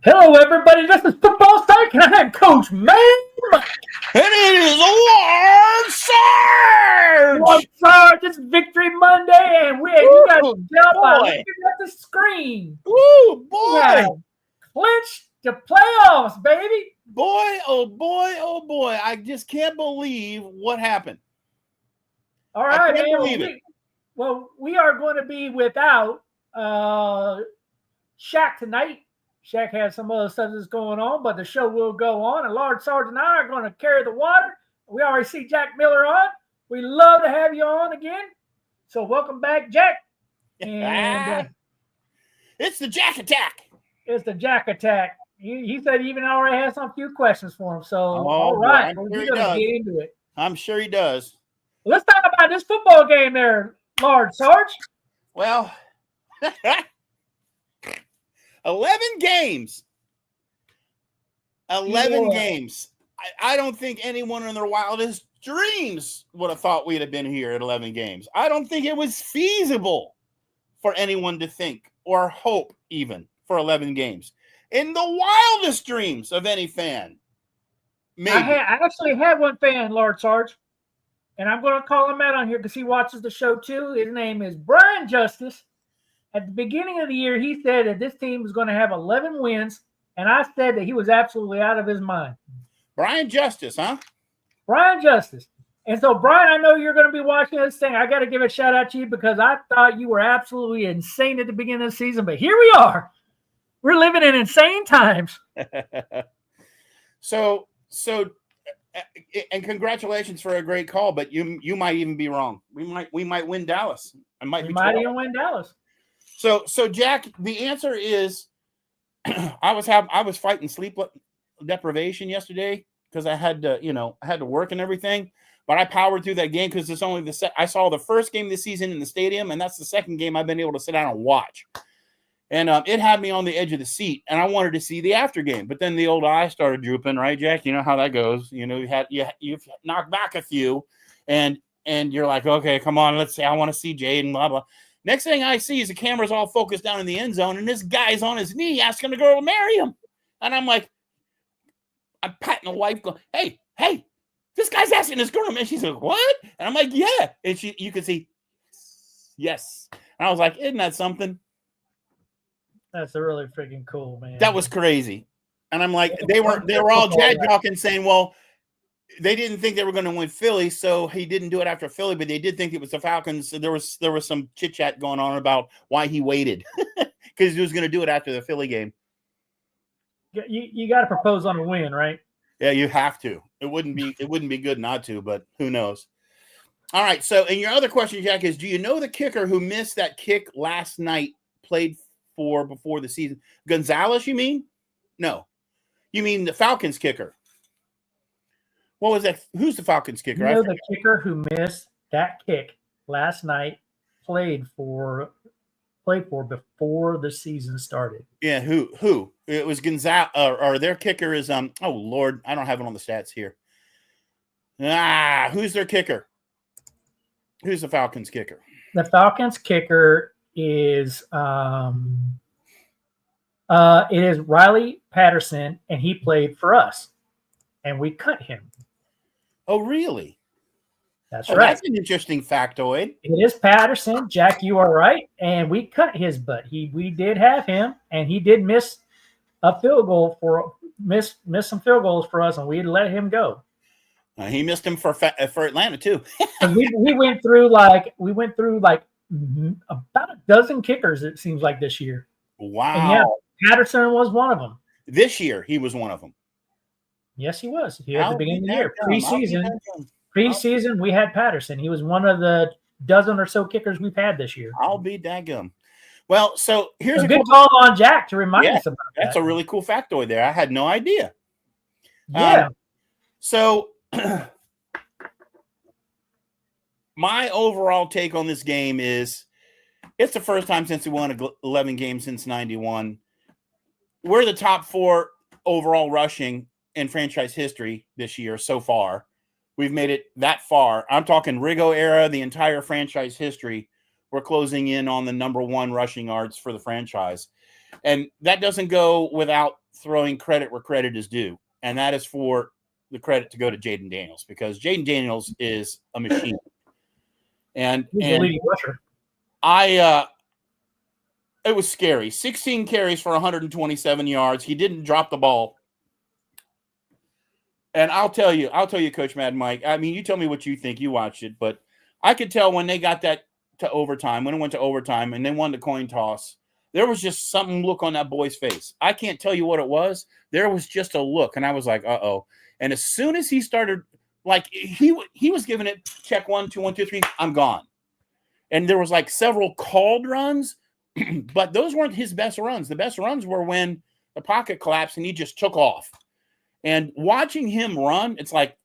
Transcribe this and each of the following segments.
Hello, everybody. This is Football Psych, and I'm Coach Man. And it is a large One surge! Sarge, it's Victory Monday, and you guys Woo, can tell by boy! looking at the screen. Woo, We have boy! clinched the playoffs, baby. Boy, oh boy, oh boy. I just can't believe what happened. All I right, can't man. believe it. We are going to be without Shaq tonight. Shaq has some other stuff that's going on, but the show will go on. And Large Sarge and I are going to carry the water. We already see Jack Miller on. We love to have you on again. So welcome back, Jack. And it's the Jack Attack. it's the Jack Attack. He said he even already has some few questions for him. So all boy, right, I'm we're sure going to he get into it. I'm sure he does. Let's talk about this football game there, Large Sarge. Well, 11 games. 11 games. I don't think anyone in their wildest dreams would have thought we'd have been here at 11 games. I don't think it was feasible for anyone to think or hope even for 11 games. In the wildest dreams of any fan. Maybe. I actually had one fan, Large Sarge, and I'm going to call him out on here because he watches the show too. His name is Brian Justice. At the beginning of the year, he said that this team was going to have 11 wins, and I said that he was absolutely out of his mind. Brian Justice, huh? Brian Justice. And so, Brian, I know you're going to be watching this thing. I got to give a shout out to you because I thought you were absolutely insane at the beginning of the season, but here we are. We're living in insane times. So, and congratulations for a great call, but you might even be wrong. We might win Dallas. We might even win Dallas. So Jack, the answer is I was fighting sleep deprivation yesterday because I had to work and everything, but I powered through that game because it's only I saw the first game of the season in the stadium, and that's the second game I've been able to sit down and watch. And it had me on the edge of the seat, and I wanted to see the after game. But then the old eye started drooping, right, Jack? You know how that goes. You know, you've knocked back a few, and you're like, okay, come on, let's see. I want to see Jaden, blah blah. Next thing I see is the camera's all focused down in the end zone, and this guy's on his knee asking the girl to marry him. And I'm like, I'm patting the wife, going, hey, this guy's asking this girl to marry. She's like, what? And I'm like, yeah. And you can see, yes. And I was like, isn't that something? That's really freaking cool, man. That was crazy. And I'm like, they were all talking, saying, well, they didn't think they were going to win Philly, so he didn't do it after Philly, but they did think it was the Falcons. So there was some chit chat going on about why he waited because he was going to do it after the Philly game. You got to propose on a win, right? Yeah, you have to. It wouldn't be good not to, but who knows? All right. So, and your other question, Jack, is: do you know the kicker who missed that kick last night played for before the season? Gonzalez, you mean? No, you mean the Falcons kicker. What was that? Who's the Falcons kicker? You know the kicker who missed that kick last night played for before the season started. Yeah, who? It was Gonzalez, or their kicker is oh Lord, I don't have it on the stats here. Who's their kicker? Who's the Falcons kicker? The Falcons kicker is it is Riley Patterson, and he played for us, and we cut him. Oh, really? That's right. That's an interesting factoid. It is Patterson. Jack, you are right. And we cut his butt. We did have him, and he did miss a field goal miss some field goals for us, and we let him go. He missed him for Atlanta too. we went through like about a dozen kickers. It seems like this year. Wow. And yeah, Patterson was one of them. This year, he was one of them. Yes, he was. He at the beginning of the year, preseason, we had Patterson. He was one of the dozen or so kickers we've had this year. I'll be daggum. Well, so here's a good call on Jack to remind us about that. That's a really cool factoid there. I had no idea. Yeah. So my overall take on this game is it's the first time since we won 11 games since 91. We're the top 4 overall rushing in franchise history this year so far. We've made it that far. I'm talking Rigo era, the entire franchise history. We're closing in on the number 1 rushing yards for the franchise. And that doesn't go without throwing credit where credit is due, and that is for the credit to go to Jaden Daniels, because Jaden Daniels is a machine. And He's the leading rusher. It was scary. 16 carries for 127 yards. He didn't drop the ball. And I'll tell you, Coach Mad Mike, I mean, you tell me what you think. You watched it, but I could tell when they got that to overtime, when it went to overtime and they won the coin toss, there was just some look on that boy's face. I can't tell you what it was. There was just a look, and I was like, uh-oh. And as soon as he started, like, he was giving it check 1, 2, 1, 2, 3, I'm gone. And there was like several called runs, but those weren't his best runs. The best runs were when the pocket collapsed and he just took off. And watching him run, it's like,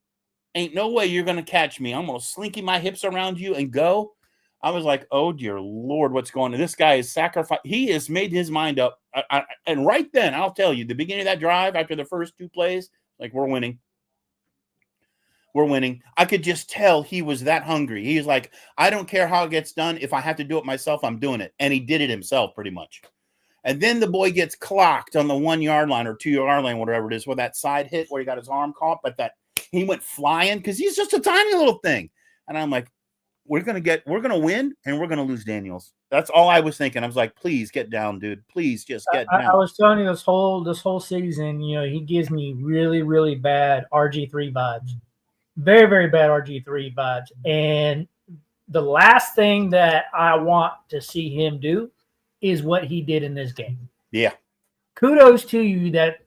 ain't no way you're going to catch me. I'm going to slinky my hips around you and go. I was like, oh, dear Lord, what's going on? This guy is sacrificed. He has made his mind up. And right then, I'll tell you, the beginning of that drive, after the first 2 plays, like, we're winning. We're winning. I could just tell he was that hungry. He was like, I don't care how it gets done. If I have to do it myself, I'm doing it. And he did it himself pretty much. And then the boy gets clocked on the 1 yard line or 2 yard line, whatever it is, with that side hit where he got his arm caught, but that he went flying because he's just a tiny little thing. And I'm like, we're going to win and we're going to lose Daniels. That's all I was thinking. I was like, please get down, dude. Please just get down. I was telling you this whole season, he gives me really, really bad RG3 vibes. Very, very bad RG3 vibes. And the last thing that I want to see him do is what he did in this game. Yeah. Kudos to you that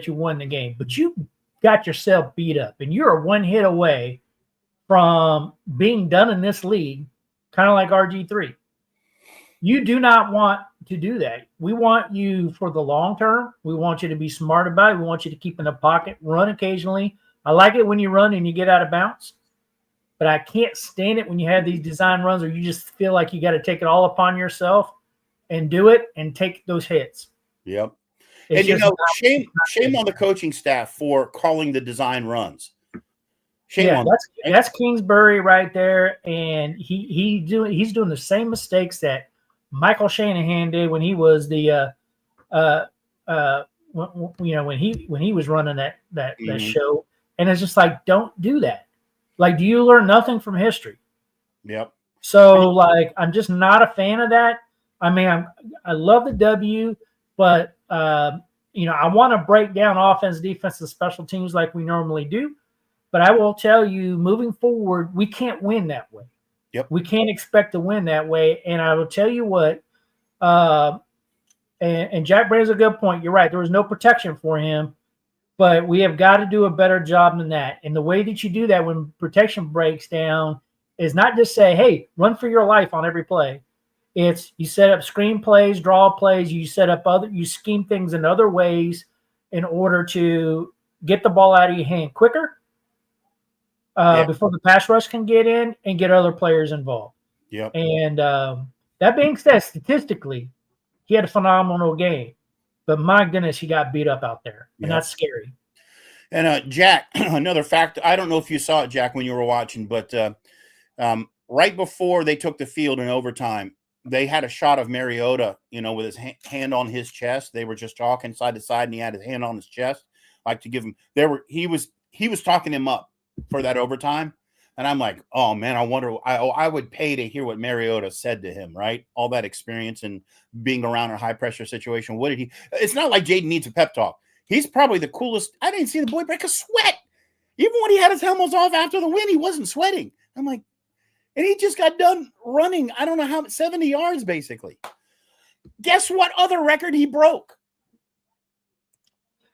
you won the game, but you got yourself beat up, and you're 1 hit away from being done in this league, kind of like RG3. You do not want to do that. We want you for the long term. We want you to be smart about it. We want you to keep in the pocket, run occasionally. I like it when you run and you get out of bounds, but I can't stand it when you have these design runs where you just feel like you got to take it all upon yourself and do it and take those hits. Yep. It's and shame on the coaching staff for calling the design runs. Shame on that's Kingsbury right there, and he's doing the same mistakes that Michael Shanahan did when he was the when he was running that show. And it's just like, don't do that. Like, do you learn nothing from history? Yep. So, like, I'm just not a fan of that. I mean, I love the W, but, I want to break down offense, defense, and special teams like we normally do. But I will tell you, moving forward, we can't win that way. Yep. We can't expect to win that way. And I will tell you what, and Jack brings a good point. You're right. There was no protection for him. But we have got to do a better job than that. And the way that you do that when protection breaks down is not just say, hey, run for your life on every play. It's you set up screen plays, draw plays, you scheme things in other ways in order to get the ball out of your hand quicker before the pass rush can get in and get other players involved. Yep. And that being said, statistically, he had a phenomenal game. But my goodness, he got beat up out there, and that's scary. And Jack, another fact, I don't know if you saw it, Jack, when you were watching, but right before they took the field in overtime, they had a shot of Mariota, with his hand on his chest. They were just talking side to side, and he had his hand on his chest, like to give him. He was talking him up for that overtime. And I'm like, oh, man, I wonder, I would pay to hear what Mariota said to him, right? All that experience and being around a high-pressure situation. What did he – it's not like Jaden needs a pep talk. He's probably the coolest – I didn't see the boy break a sweat. Even when he had his helmets off after the win, he wasn't sweating. I'm like – and he just got done running, I don't know how – 70 yards, basically. Guess what other record he broke?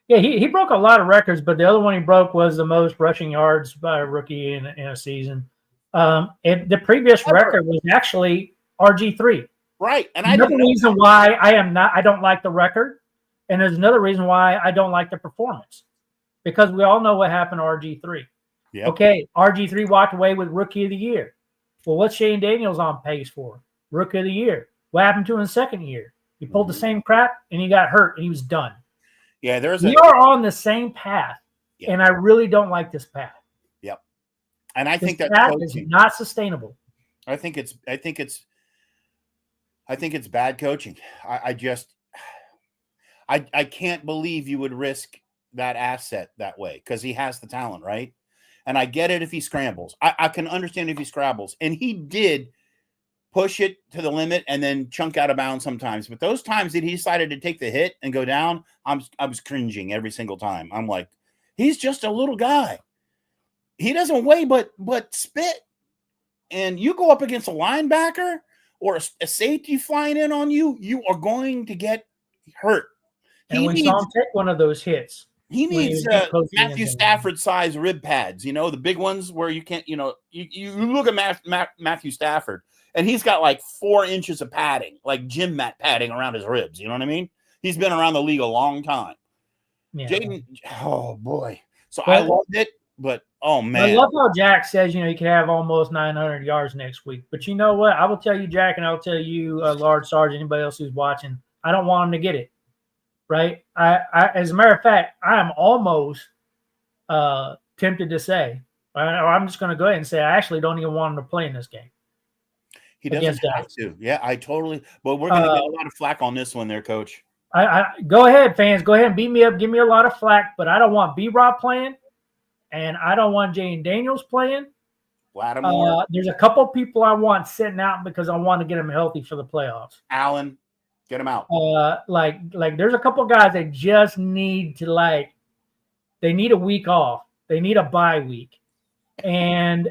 Yeah, he broke a lot of records, but the other one he broke was the most rushing yards by a rookie in a season. And the previous record was actually RG3. Right. And another reason why I don't like the record, and there's another reason why I don't like the performance. Because we all know what happened to RG3. Yep. Okay, RG3 walked away with Rookie of the Year. Well, what's Shane Daniels on pace for? Rookie of the Year. What happened to him in the second year? He pulled the same crap, and he got hurt, and he was done. Yeah, we are on the same path, and I really don't like this path. Yep, and I think that path is not sustainable. I think it's bad coaching. I can't believe you would risk that asset that way because he has the talent, right? And I get it if he scrambles. I can understand if he scrambles. And he did push it to the limit and then chunk out of bounds sometimes. But those times that he decided to take the hit and go down, I was cringing every single time. I'm like, he's just a little guy. He doesn't weigh but spit. And you go up against a linebacker or a safety flying in on you, you are going to get hurt. And we saw him take one of those hits. He needs Matthew Stafford-size rib pads, the big ones where you can't, you look at Matthew Stafford, and he's got like 4 inches of padding, like gym mat padding around his ribs. You know what I mean? He's been around the league a long time. Yeah. Jaden, oh, boy. So I loved it, but, oh, man. I love how Jack says, he could have almost 900 yards next week. But you know what? I will tell you, Jack, and I'll tell you, Large Sarge, anybody else who's watching, I don't want him to get it. Right? I as a matter of fact, I am almost tempted to say, or I'm just going to go ahead and say, I actually don't even want him to play in this game. He doesn't have to. Yeah, I totally. But we're going to get a lot of flack on this one there, Coach. I go ahead, fans. Go ahead and beat me up. Give me a lot of flack. But I don't want B-Rob playing, and I don't want Jaden Daniels playing. Lattimore. There's a couple people I want sitting out because I want to get them healthy for the playoffs. Allen. Get them out. Like there's a couple guys that just need to they need a week off. They need a bye week. And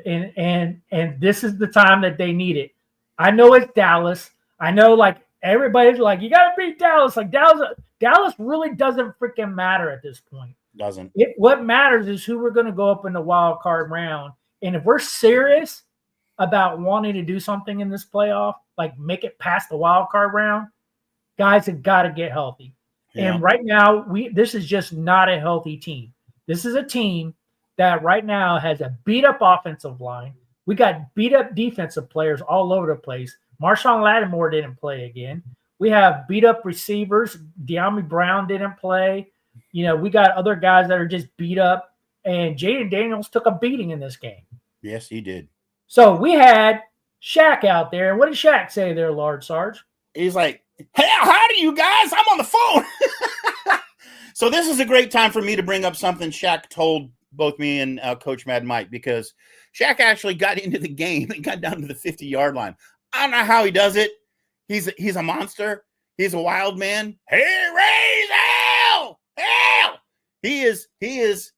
this is the time that they need it. I know it's Dallas. I know everybody's like, you got to beat Dallas. Like Dallas really doesn't freaking matter at this point. Doesn't. What matters is who we're going to go up in the wild card round. And if we're serious about wanting to do something in this playoff, like make it past the wild card round, guys have got to get healthy. Yeah. And right now, this is just not a healthy team. This is a team that right now has a beat-up offensive line. We got beat-up defensive players all over the place. Marshawn Lattimore didn't play again. We have beat-up receivers. De'Ami Brown didn't play. We got other guys that are just beat up. And Jaden Daniels took a beating in this game. Yes, he did. So we had Shaq out there. And what did Shaq say there, Large Sarge? He's like, hey, howdy, you guys. I'm on the phone. So this is a great time for me to bring up something Shaq told both me and Coach Mad Mike, because Shaq actually got into the game and got down to the 50-yard line. I don't know how he does it. He's a monster. He's a wild man. Hey, raise hell! Hell! He is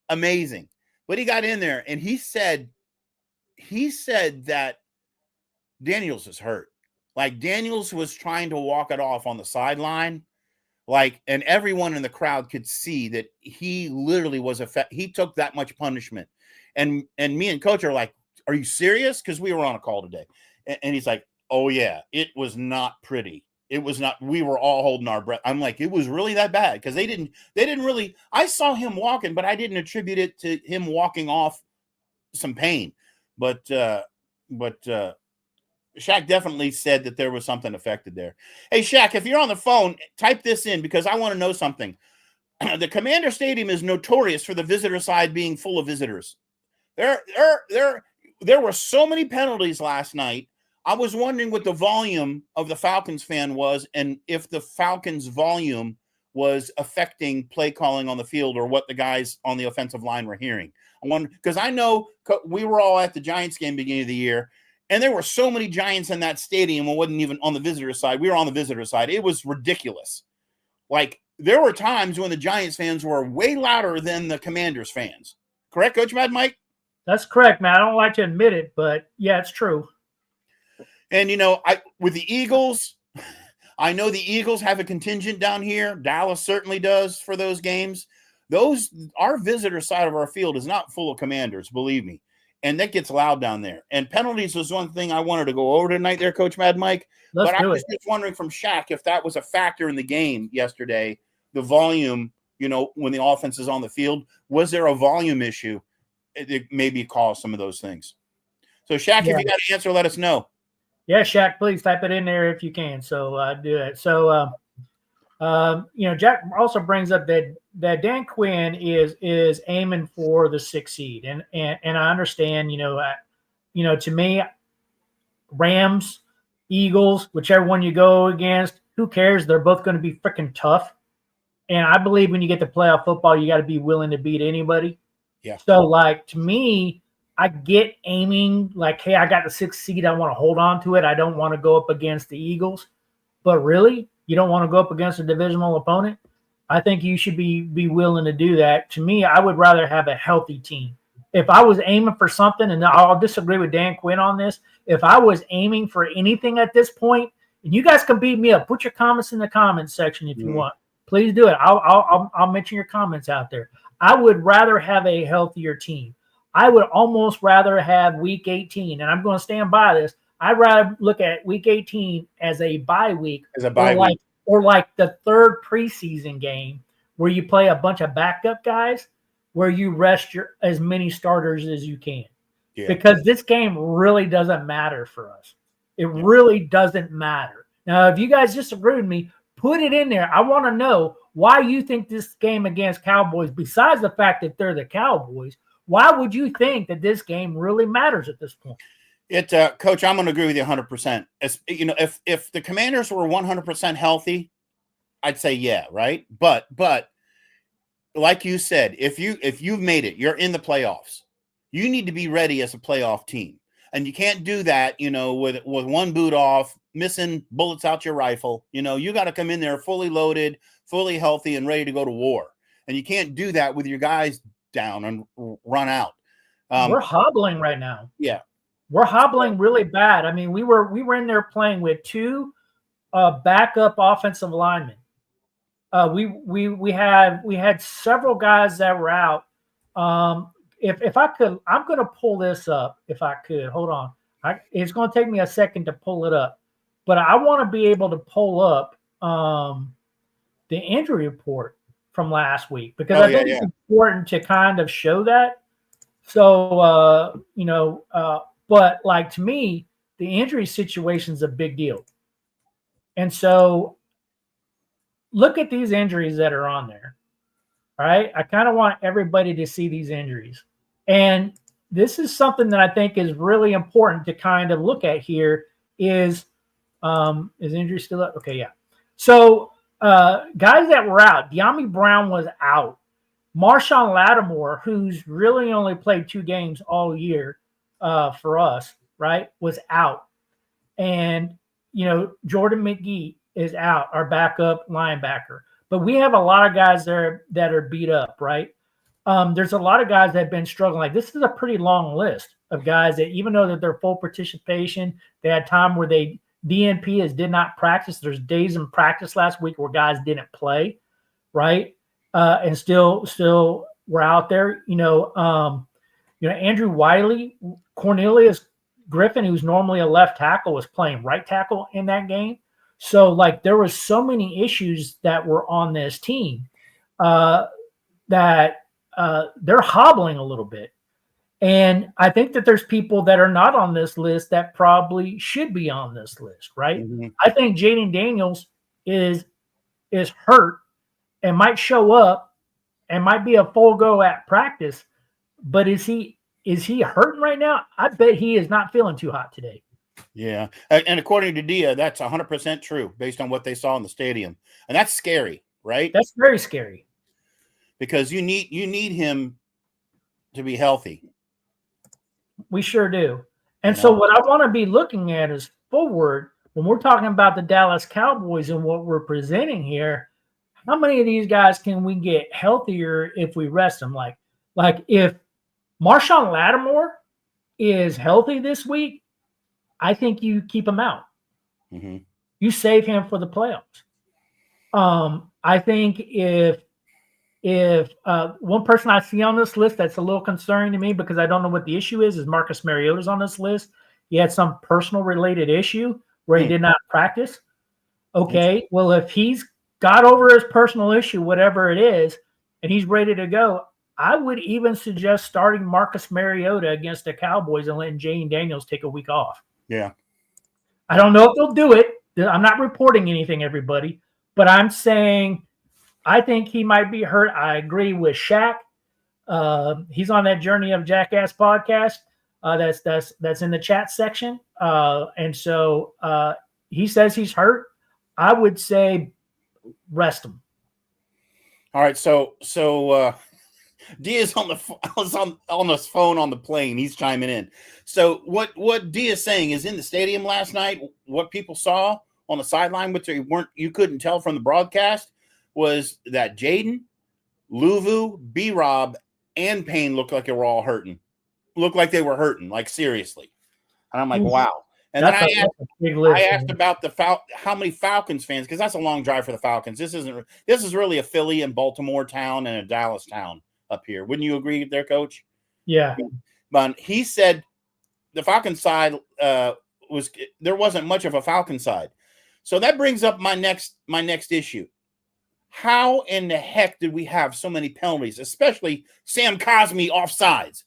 amazing. But he got in there and he said that Daniels is hurt. Like Daniels was trying to walk it off on the sideline, and everyone in the crowd could see that he literally was he took that much punishment. And me and Coach are like, "Are you serious?" Because we were on a call today, and he's like, "Oh yeah, it was not pretty. It was not. We were all holding our breath." I'm like, "It was really that bad?" Because they didn't really. I saw him walking, but I didn't attribute it to him walking off some pain, but Shaq definitely said that there was something affected there. Hey, Shaq, if you're on the phone, type this in because I want to know something. The Commander Stadium is notorious for the visitor side being full of visitors. There were so many penalties last night. I was wondering what the volume of the Falcons fan was and if the Falcons volume was affecting play calling on the field or what the guys on the offensive line were hearing. I wonder, because I know we were all at the Giants game beginning of the year, and there were so many Giants in that stadium. It wasn't even on the visitor side. We were on the visitor side. It was ridiculous. There were times when the Giants fans were way louder than the Commanders fans. Correct, Coach Mad Mike? That's correct, man. I don't like to admit it, but yeah, it's true. And, with the Eagles, I know the Eagles have a contingent down here. Dallas certainly does for those games. Our visitor side of our field is not full of Commanders, believe me. And that gets loud down there. And penalties was one thing I wanted to go over tonight there, Coach Mad Mike. But I was just wondering from Shaq if that was a factor in the game yesterday, the volume, when the offense is on the field. Was there a volume issue that maybe caused some of those things? So, Shaq, if you got an answer, let us know. Yeah, Shaq, please type it in there if you can. So do that. So, Jack also brings up that Dan Quinn is aiming for the 6th seed, and I understand. To me, Rams, Eagles, whichever one you go against, who cares? They're both going to be freaking tough. And I believe when you get to playoff football, you got to be willing to beat anybody. Yeah. So, like, to me, I get aiming like, hey, I got the 6th seed. I want to hold on to it. I don't want to go up against the Eagles. But really, you don't want to go up against a divisional opponent? I think you should be willing to do that. To me, I would rather have a healthy team. If I was aiming for something, and I'll disagree with Dan Quinn on this, if I was aiming for anything at this point, and you guys can beat me up, put your comments in the comments section if you want. Please do it. I'll mention your comments out there. I would rather have a healthier team. I would almost rather have week 18, and I'm going to stand by this. I'd rather look at week 18 as a bye week, or like the third preseason game where you play a bunch of backup guys, where you rest as many starters as you can. Yeah. Because this game really doesn't matter for us. It really doesn't matter. Now, if you guys disagree with me, put it in there. I want to know why you think this game against Cowboys, besides the fact that they're the Cowboys, why would you think that this game really matters at this point? Coach, I'm going to agree with you 100%. As, you know, if the Commanders were 100% healthy, I'd say yeah, right. But like you said, if you've made it, you're in the playoffs. You need to be ready as a playoff team, and you can't do that, you know, with one boot off, missing bullets out your rifle. You know, you got to come in there fully loaded, fully healthy, and ready to go to war. And you can't do that with your guys down and run out. We're hobbling right now. Yeah. We're hobbling really bad. I mean, we were in there playing with 2 backup offensive linemen. We had several guys that were out. If I could, I'm going to pull this up. If I could, hold on. It's going to take me a second to pull it up, but I want to be able to pull up the injury report from last week, because I think it's important to kind of show that. So but like, to me, the injury situation is a big deal. And so look at these injuries that are on there. All right. I kind of want everybody to see these injuries. And this is something that I think is really important to kind of look at here is injury still up? Okay. Yeah. So guys that were out, De'Ami Brown was out. Marshawn Lattimore, who's really only played 2 games all year for us, right, was out. And, you know, Jordan McGee is out, our backup linebacker. But we have a lot of guys there that are beat up, right? There's a lot of guys that have been struggling. Like, this is a pretty long list of guys that, even though that they're full participation, they had time where DNP did not practice. There's days in practice last week where guys didn't play, right? And still were out there. Andrew Wiley, Cornelius Griffin, who's normally a left tackle, was playing right tackle in that game. So, like, there was so many issues that were on this team that they're hobbling a little bit. And I think that there's people that are not on this list that probably should be on this list, right? Mm-hmm. I think Jaden Daniels is hurt and might show up and might be a full go at practice, but is he hurting right now? I bet he is not feeling too hot today. Yeah. And according to Dia, that's 100% true based on what they saw in the stadium. And that's scary, right? That's very scary. Because you need him to be healthy. We sure do. And so what I want to be looking at is forward, when we're talking about the Dallas Cowboys and what we're presenting here, how many of these guys can we get healthier if we rest them? Like if Marshawn Lattimore is healthy this week, I think you keep him out. Mm-hmm. You save him for the playoffs. I think if one person I see on this list that's a little concerning to me, because I don't know what the issue is Marcus Mariota's on this list. He had some personal related issue where he did not practice. Okay, well, if he's got over his personal issue, whatever it is, and he's ready to go, I would even suggest starting Marcus Mariota against the Cowboys and letting Jaden Daniels take a week off. Yeah. I don't know if they'll do it. I'm not reporting anything, everybody, but I'm saying I think he might be hurt. I agree with Shaq. He's on that Journey of Jackass podcast. That's in the chat section. And so he says he's hurt. I would say rest him. All right, so Diaz on the phone on the plane. He's chiming in. So what Diaz saying is in the stadium last night. What people saw on the sideline, which you couldn't tell from the broadcast, was that Jaden, Luvu, B-Rob, and Payne looked like they were all hurting. Looked like they were hurting, like seriously. And I'm like, wow. And then I asked about how many Falcons fans, because that's a long drive for the Falcons. This is really a Philly and Baltimore town and a Dallas town up here. Wouldn't you agree there, Coach? Yeah. But he said the Falcon side there wasn't much of a Falcon side. So that brings up my next issue. How in the heck did we have so many penalties, especially Sam Cosmi offsides?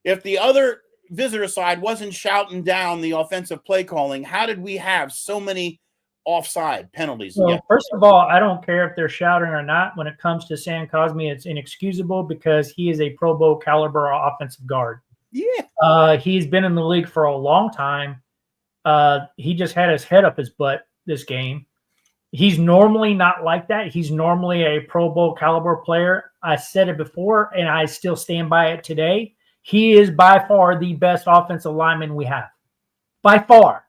If the other visitor side wasn't shouting down the offensive play calling, how did we have so many offside penalties? Well, first of all, I don't care if they're shouting or not. When it comes to Sam Cosmi, it's inexcusable because he is a Pro Bowl caliber offensive guard. Yeah. He's been in the league for a long time. He just had his head up his butt this game. He's normally not like that. He's normally a Pro Bowl caliber player. I said it before, and I still stand by it today. He is by far the best offensive lineman we have. By far.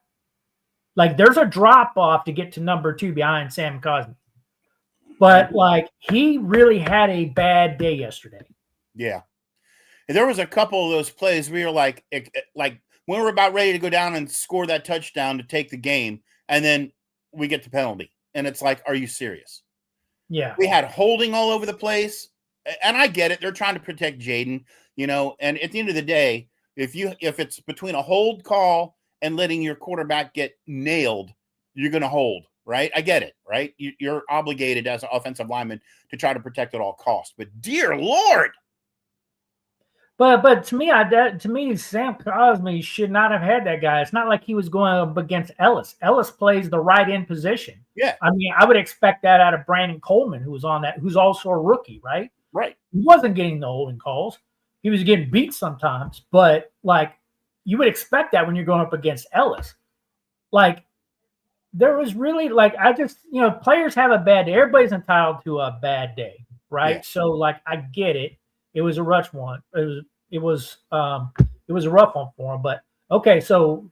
Like, there's a drop-off to get to number 2 behind Sam Cosmi. But, like, he really had a bad day yesterday. Yeah. And there was a couple of those plays we were like when we were about ready to go down and score that touchdown to take the game, and then we get the penalty. And it's like, are you serious? Yeah. We had holding all over the place. And I get it. They're trying to protect Jaden, and at the end of the day, if it's between a hold call and letting your quarterback get nailed, you're going to hold, right? I get it, right? You're obligated as an offensive lineman to try to protect at all costs. But dear Lord. But to me, Sam Cosmi should not have had that guy. It's not like he was going up against Ellis. Ellis plays the right end position. Yeah. I mean, I would expect that out of Brandon Coleman, who's also a rookie, right? Right. He wasn't getting the holding calls. He was getting beat sometimes, but like you would expect that when you're going up against Ellis. Like there was really players have a bad day. Everybody's entitled to a bad day, right? Yeah. So like I get it. It was a rough one. It was a rough one for him. But okay, so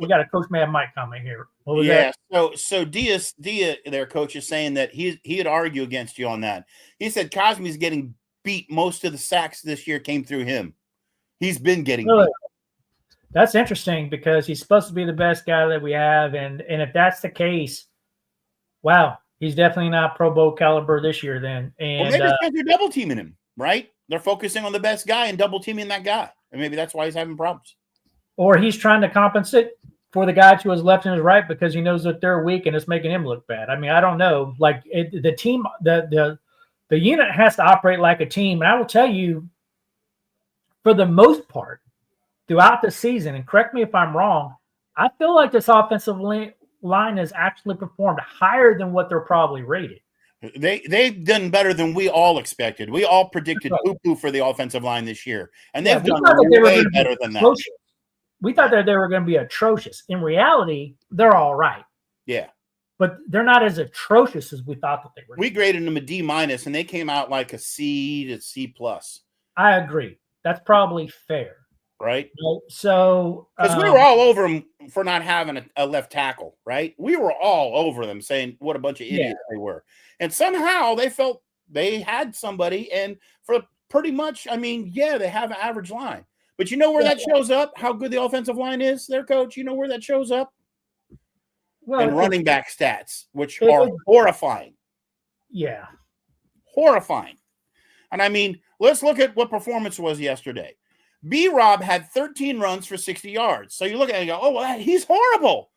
we got a Coach Mad Mike comment here. What was that? So Dia, their coach, is saying that he'd argue against you on that. He said Cosmi's getting beat. Most of the sacks this year came through him. He's been getting beat. That's interesting because he's supposed to be the best guy that we have, and if that's the case, wow, he's definitely not Pro Bowl caliber this year. Then, and maybe it's because you're double teaming him, right? They're focusing on the best guy and double teaming that guy, and maybe that's why he's having problems. Or he's trying to compensate for the guy to his left and his right because he knows that they're weak and it's making him look bad. I mean, I don't know. Like the team, the unit has to operate like a team. And I will tell you, for the most part, throughout the season, and correct me if I'm wrong, I feel like this offensive line has actually performed higher than what they're probably rated. They've done better than we all expected. We all predicted poo-poo for the offensive line this year, and they've done way better than that. We thought that they were going to be atrocious. In reality, they're all right. Yeah. But they're not as atrocious as we thought that they were. We graded them a D-, and they came out like a C to C+. I agree. That's probably fair. Right? So because we were all over them for not having a left tackle, right? We were all over them saying what a bunch of idiots they were. And somehow they felt they had somebody, and for pretty much, I mean, yeah, they have an average line. But you know where that shows up? How good the offensive line is, their coach? You know where that shows up? Well, and running back stats, which are horrifying. Yeah. Horrifying. And I mean, let's look at what performance was yesterday. B-Rob had 13 runs for 60 yards. So you look at it and go, oh, well, he's horrible.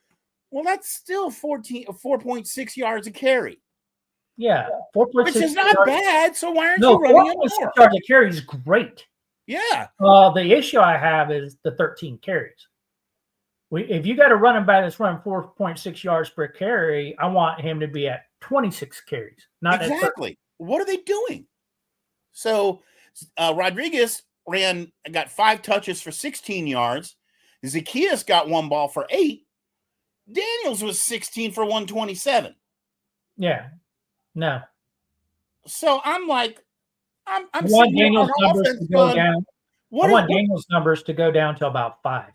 Well, that's still 4.6 yards a carry. Yeah. 4.6 which is not bad. So why aren't you running it more? 4.6 yards a carry is great. Yeah. The issue I have is the 13 carries. If you got a running back that's running 4.6 yards per carry, I want him to be at 26 carries. Not exactly. What are they doing? So Rodriguez got 5 touches for 16 yards. Zacchaeus got 1 ball for 8. Daniels was 16 for 127. Yeah. No. So I'm like, I'm I want sitting here Daniel's on numbers offense to go going, down. I want Daniel's numbers to go down to about 5.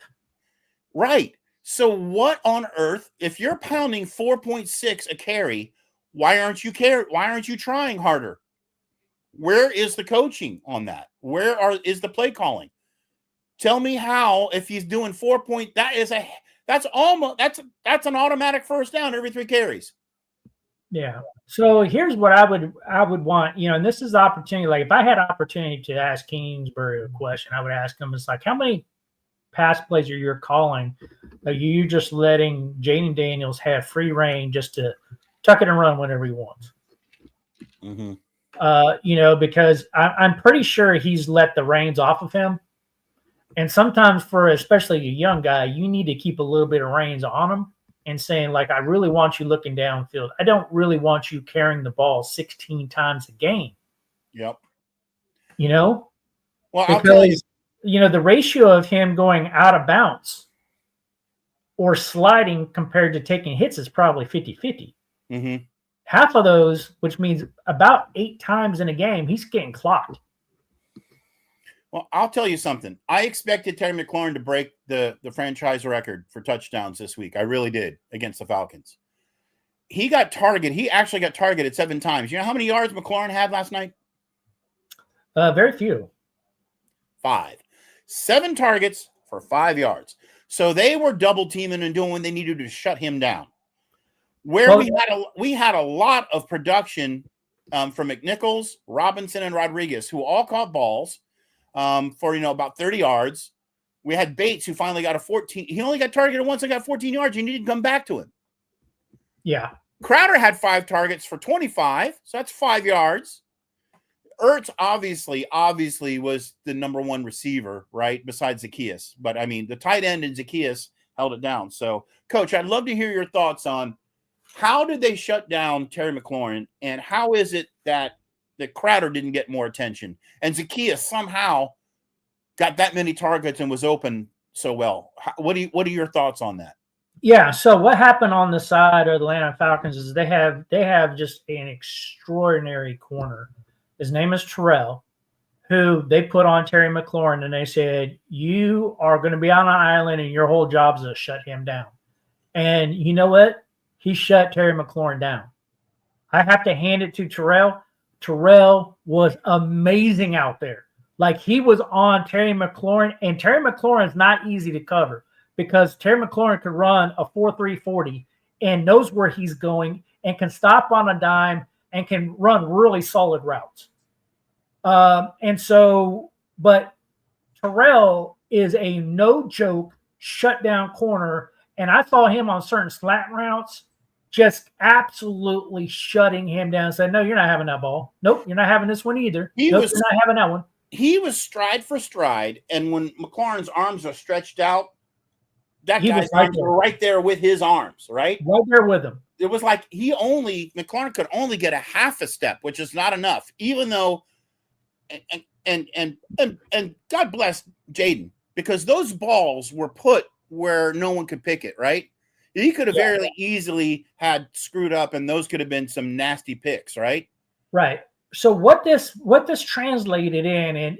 right. So what on earth, if you're pounding 4.6 a carry, why aren't you trying harder? Where is the coaching on that? Is the play calling? Tell me how, if he's doing 4 point, that's an automatic first down every 3 carries. Yeah. So here's what I would want, and this is the opportunity. Like if I had opportunity to ask Kingsbury a question, I would ask him, it's like, how many pass plays are you calling? Are you just letting Jayden Daniels have free reign just to tuck it and run whenever he wants? Mm-hmm. Because I'm pretty sure he's let the reins off of him. And sometimes for especially a young guy, you need to keep a little bit of reins on him and saying, like, I really want you looking downfield. I don't really want you carrying the ball 16 times a game. Yep. Well, because, I'll tell you, the ratio of him going out of bounds or sliding compared to taking hits is probably 50-50. Mm-hmm. Half of those, which means about 8 times in a game, he's getting clocked. Well, I'll tell you something. I expected Terry McLaurin to break the franchise record for touchdowns this week. I really did, against the Falcons. He got targeted. He actually got targeted 7 times. You know how many yards McLaurin had last night? Very few. 5. 7 targets for 5 yards. So they were double teaming and doing what they needed to shut him down. We had a lot of production from McNichols, Robinson, and Rodriguez, who all caught balls. For about 30 yards. We had Bates, who finally got a 14. He only got targeted once and got 14 yards. You didn't come back to him. Yeah. Crowder had 5 targets for 25, so that's 5 yards. Ertz obviously was the number 1 receiver, right, besides Zaccheaus. But, I mean, the tight end and Zaccheaus held it down. So, Coach, I'd love to hear your thoughts on how did they shut down Terry McLaurin, and how is it that Crowder didn't get more attention, and Zaccheaus somehow got that many targets and was open so well? What are your thoughts on that? Yeah. So what happened on the side of the Atlanta Falcons is they have just an extraordinary corner. His name is Terrell, who they put on Terry McLaurin, and they said, you are going to be on an island and your whole job is to shut him down. And you know what? He shut Terry McLaurin down. I have to hand it to Terrell. Terrell was amazing out there. Like, he was on Terry McLaurin, and Terry McLaurin is not easy to cover because Terry McLaurin could run a 4.3 40 and knows where he's going and can stop on a dime and can run really solid routes. But Terrell is a no-joke shutdown corner, and I saw him on certain slant routes just absolutely shutting him down. Said, no, you're not having that ball. Nope, you're not having this one either. You're not having that one. He was stride for stride, and when McLaurin's arms are stretched out, that guy's arms were right there with his arms, right? Right there with him. It was like McLaurin could only get a half a step, which is not enough, even though and God bless Jayden, because those balls were put where no one could pick it, right? He could have very easily had screwed up, and those could have been some nasty picks, right? Right. So what this translated in, and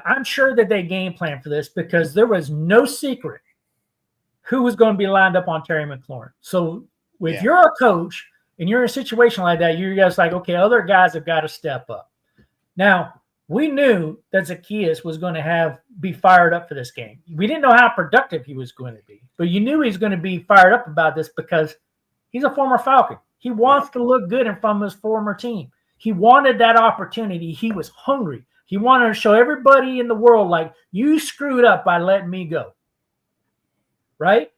I'm sure that they game planned for this because there was no secret who was going to be lined up on Terry McLaurin. So if you're a coach and you're in a situation like that, you're just like, okay, other guys have got to step up. Now, we knew that Zaccheaus was going to be fired up for this game. We didn't know how productive he was going to be, but you knew he was going to be fired up about this because he's a former Falcon. He wants to look good in front of his former team. He wanted that opportunity. He was hungry. He wanted to show everybody in the world, like, you screwed up by letting me go. Right?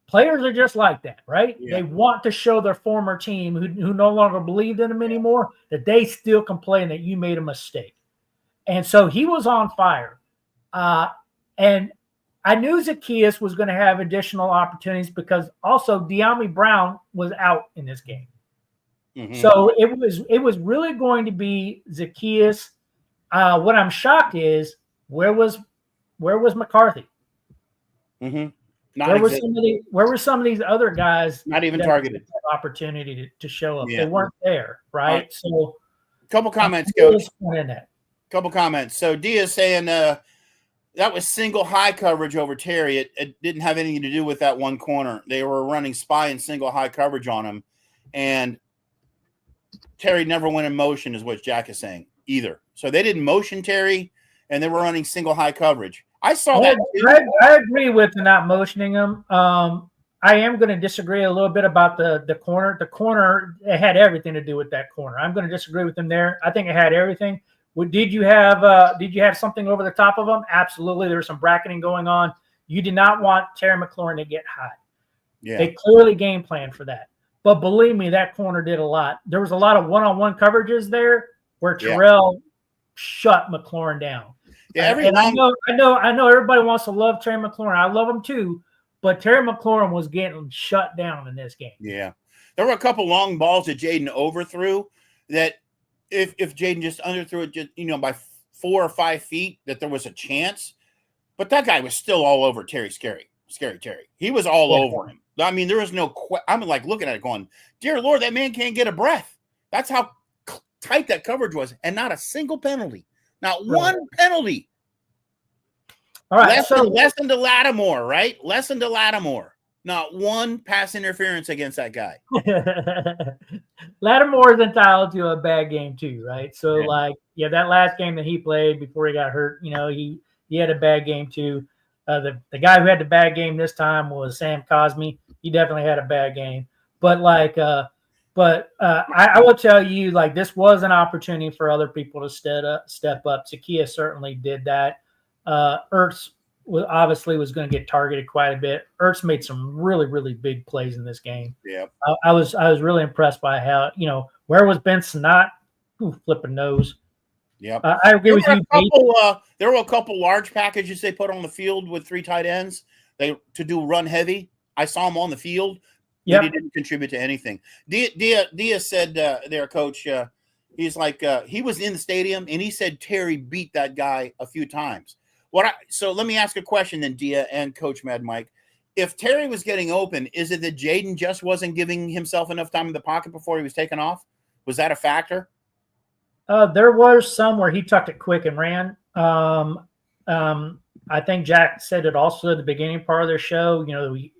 Players are just like that, right? Yeah. They want to show their former team who no longer believed in them anymore that they still can play and that you made a mistake. And so he was on fire. And I knew Zaccheaus was going to have additional opportunities because also De'Ami Brown was out in this game. Mm-hmm. So it was really going to be Zaccheaus. What I'm shocked is where was McCarthy? Mm-hmm. Where were some of these other guys not even targeted opportunity to show up? Yeah. They weren't there, right? So Couple comments, I'm Coach. disappointed in that. Couple comments. So Dia's saying that was single high coverage over Terry. It didn't have anything to do with that one corner. They were running spy and single high coverage on him, and Terry never went in motion, is what Jack is saying either. So they didn't motion Terry, and they were running single high coverage. I saw that too. I agree with the not motioning him. I am going to disagree a little bit about the corner. The corner, it had everything to do with that corner. I'm going to disagree with him there. I think it had everything. Did you have something over the top of him? Absolutely. There was some bracketing going on. You did not want Terry McLaurin to get high. Yeah. They clearly game planned for that. But believe me, that corner did a lot. There was a lot of one-on-one coverages there where Terrell shut McLaurin down. Yeah, I know everybody wants to love Terry McLaurin. I love him too, but Terry McLaurin was getting shut down in this game. Yeah. There were a couple long balls that Jaden overthrew that if Jaden just underthrew it just, by 4 or 5 feet, that there was a chance. But that guy was still all over Terry Scary Terry. He was all over him. I mean, there was no I'm like looking at it going, dear Lord, that man can't get a breath. That's how tight that coverage was, and not a single penalty. Not one penalty. All right. Lesson to Lattimore, right? Lesson to Lattimore. Not one pass interference against that guy. Lattimore is entitled to a bad game too, right? So that last game that he played before he got hurt, he had a bad game too. The guy who had the bad game this time was Sam Cosme. He definitely had a bad game. But I will tell you, this was an opportunity for other people to step up. Sakia certainly did that. Ertz obviously was going to get targeted quite a bit. Ertz made some really, really big plays in this game. Yeah, I was really impressed by how where was Ben Sinnott? Flipping nose. Yep. I agree with you. There were a couple large packages they put on the field with 3 tight ends. To do run heavy. I saw them on the field. Yep. He didn't contribute to anything. Dia said there, Coach, he's like, he was in the stadium, and he said Terry beat that guy a few times. So let me ask a question then, Dia and Coach Mad Mike. If Terry was getting open, is it that Jaden just wasn't giving himself enough time in the pocket before he was taken off? Was that a factor? There was some where he tucked it quick and ran. I think Jack said it also at the beginning part of their show. He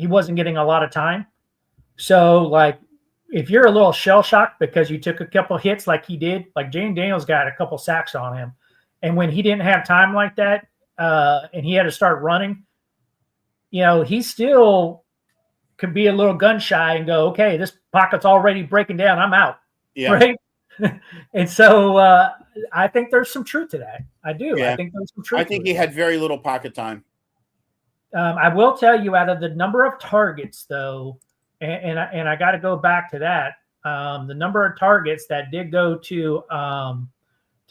wasn't getting a lot of time. So, if you're a little shell shocked because you took a couple hits like he did, like Jane Daniels got a couple sacks on him, and when he didn't have time like that, and he had to start running, he still could be a little gun shy and go, okay, this pocket's already breaking down. I'm out. Yeah. Right. And so I think there's some truth to that. I do. Yeah. I think there's some truth. I think he had very little pocket time. I will tell you, out of the number of targets, though, and I got to go back to that. The number of targets that did go to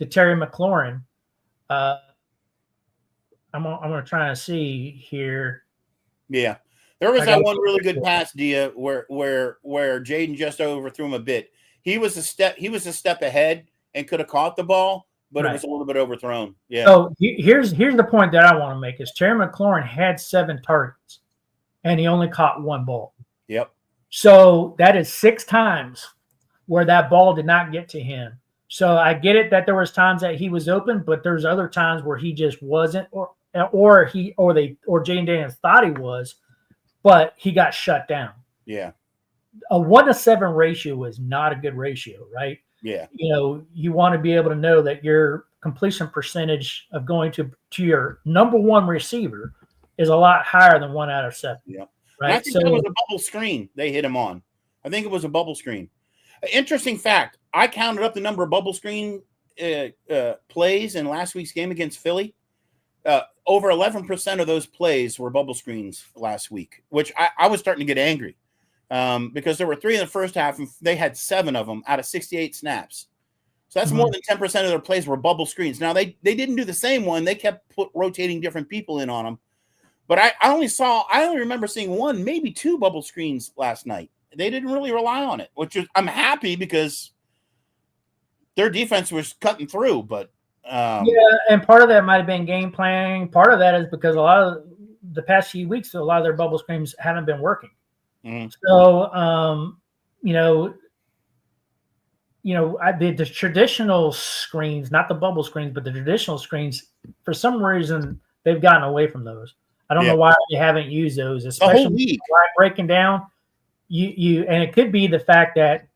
Terry McLaurin. I'm going to try to see here. Yeah. There was that one really good pass, Dia, where Jaden just overthrew him a bit. He was a step ahead and could have caught the ball, but it was a little bit overthrown. Yeah. So here's the point that I want to make is Terry McLaurin had 7 targets, and he only caught 1 ball. Yep. So that is 6 times where that ball did not get to him. So I get it that there was times that he was open, but there's other times where he just wasn't, or Jane Daniels thought he was. But he got shut down. Yeah. A 1-to-7 ratio is not a good ratio, right? Yeah. You want to be able to know that your completion percentage of going to your number 1 receiver is a lot higher than 1 out of 7. Yeah. Right. I think it was a bubble screen they hit him on. I think it was a bubble screen. Interesting fact. I counted up the number of bubble screen plays in last week's game against Philly. Over 11% of those plays were bubble screens last week, which I was starting to get angry because there were 3 in the first half, and they had 7 of them out of 68 snaps. So that's more than 10% of their plays were bubble screens. Now, they didn't do the same one. They kept rotating different people in on them. But I only remember seeing 1, maybe 2 bubble screens last night. They didn't really rely on it, I'm happy because their defense was cutting through, but and part of that might have been game planning. Part of that is because a lot of the past few weeks, a lot of their bubble screens haven't been working. Mm-hmm. So, the traditional screens, not the bubble screens, but the traditional screens, for some reason, they've gotten away from those. I don't know why they haven't used those, especially whole week. Breaking down. And it could be the fact that,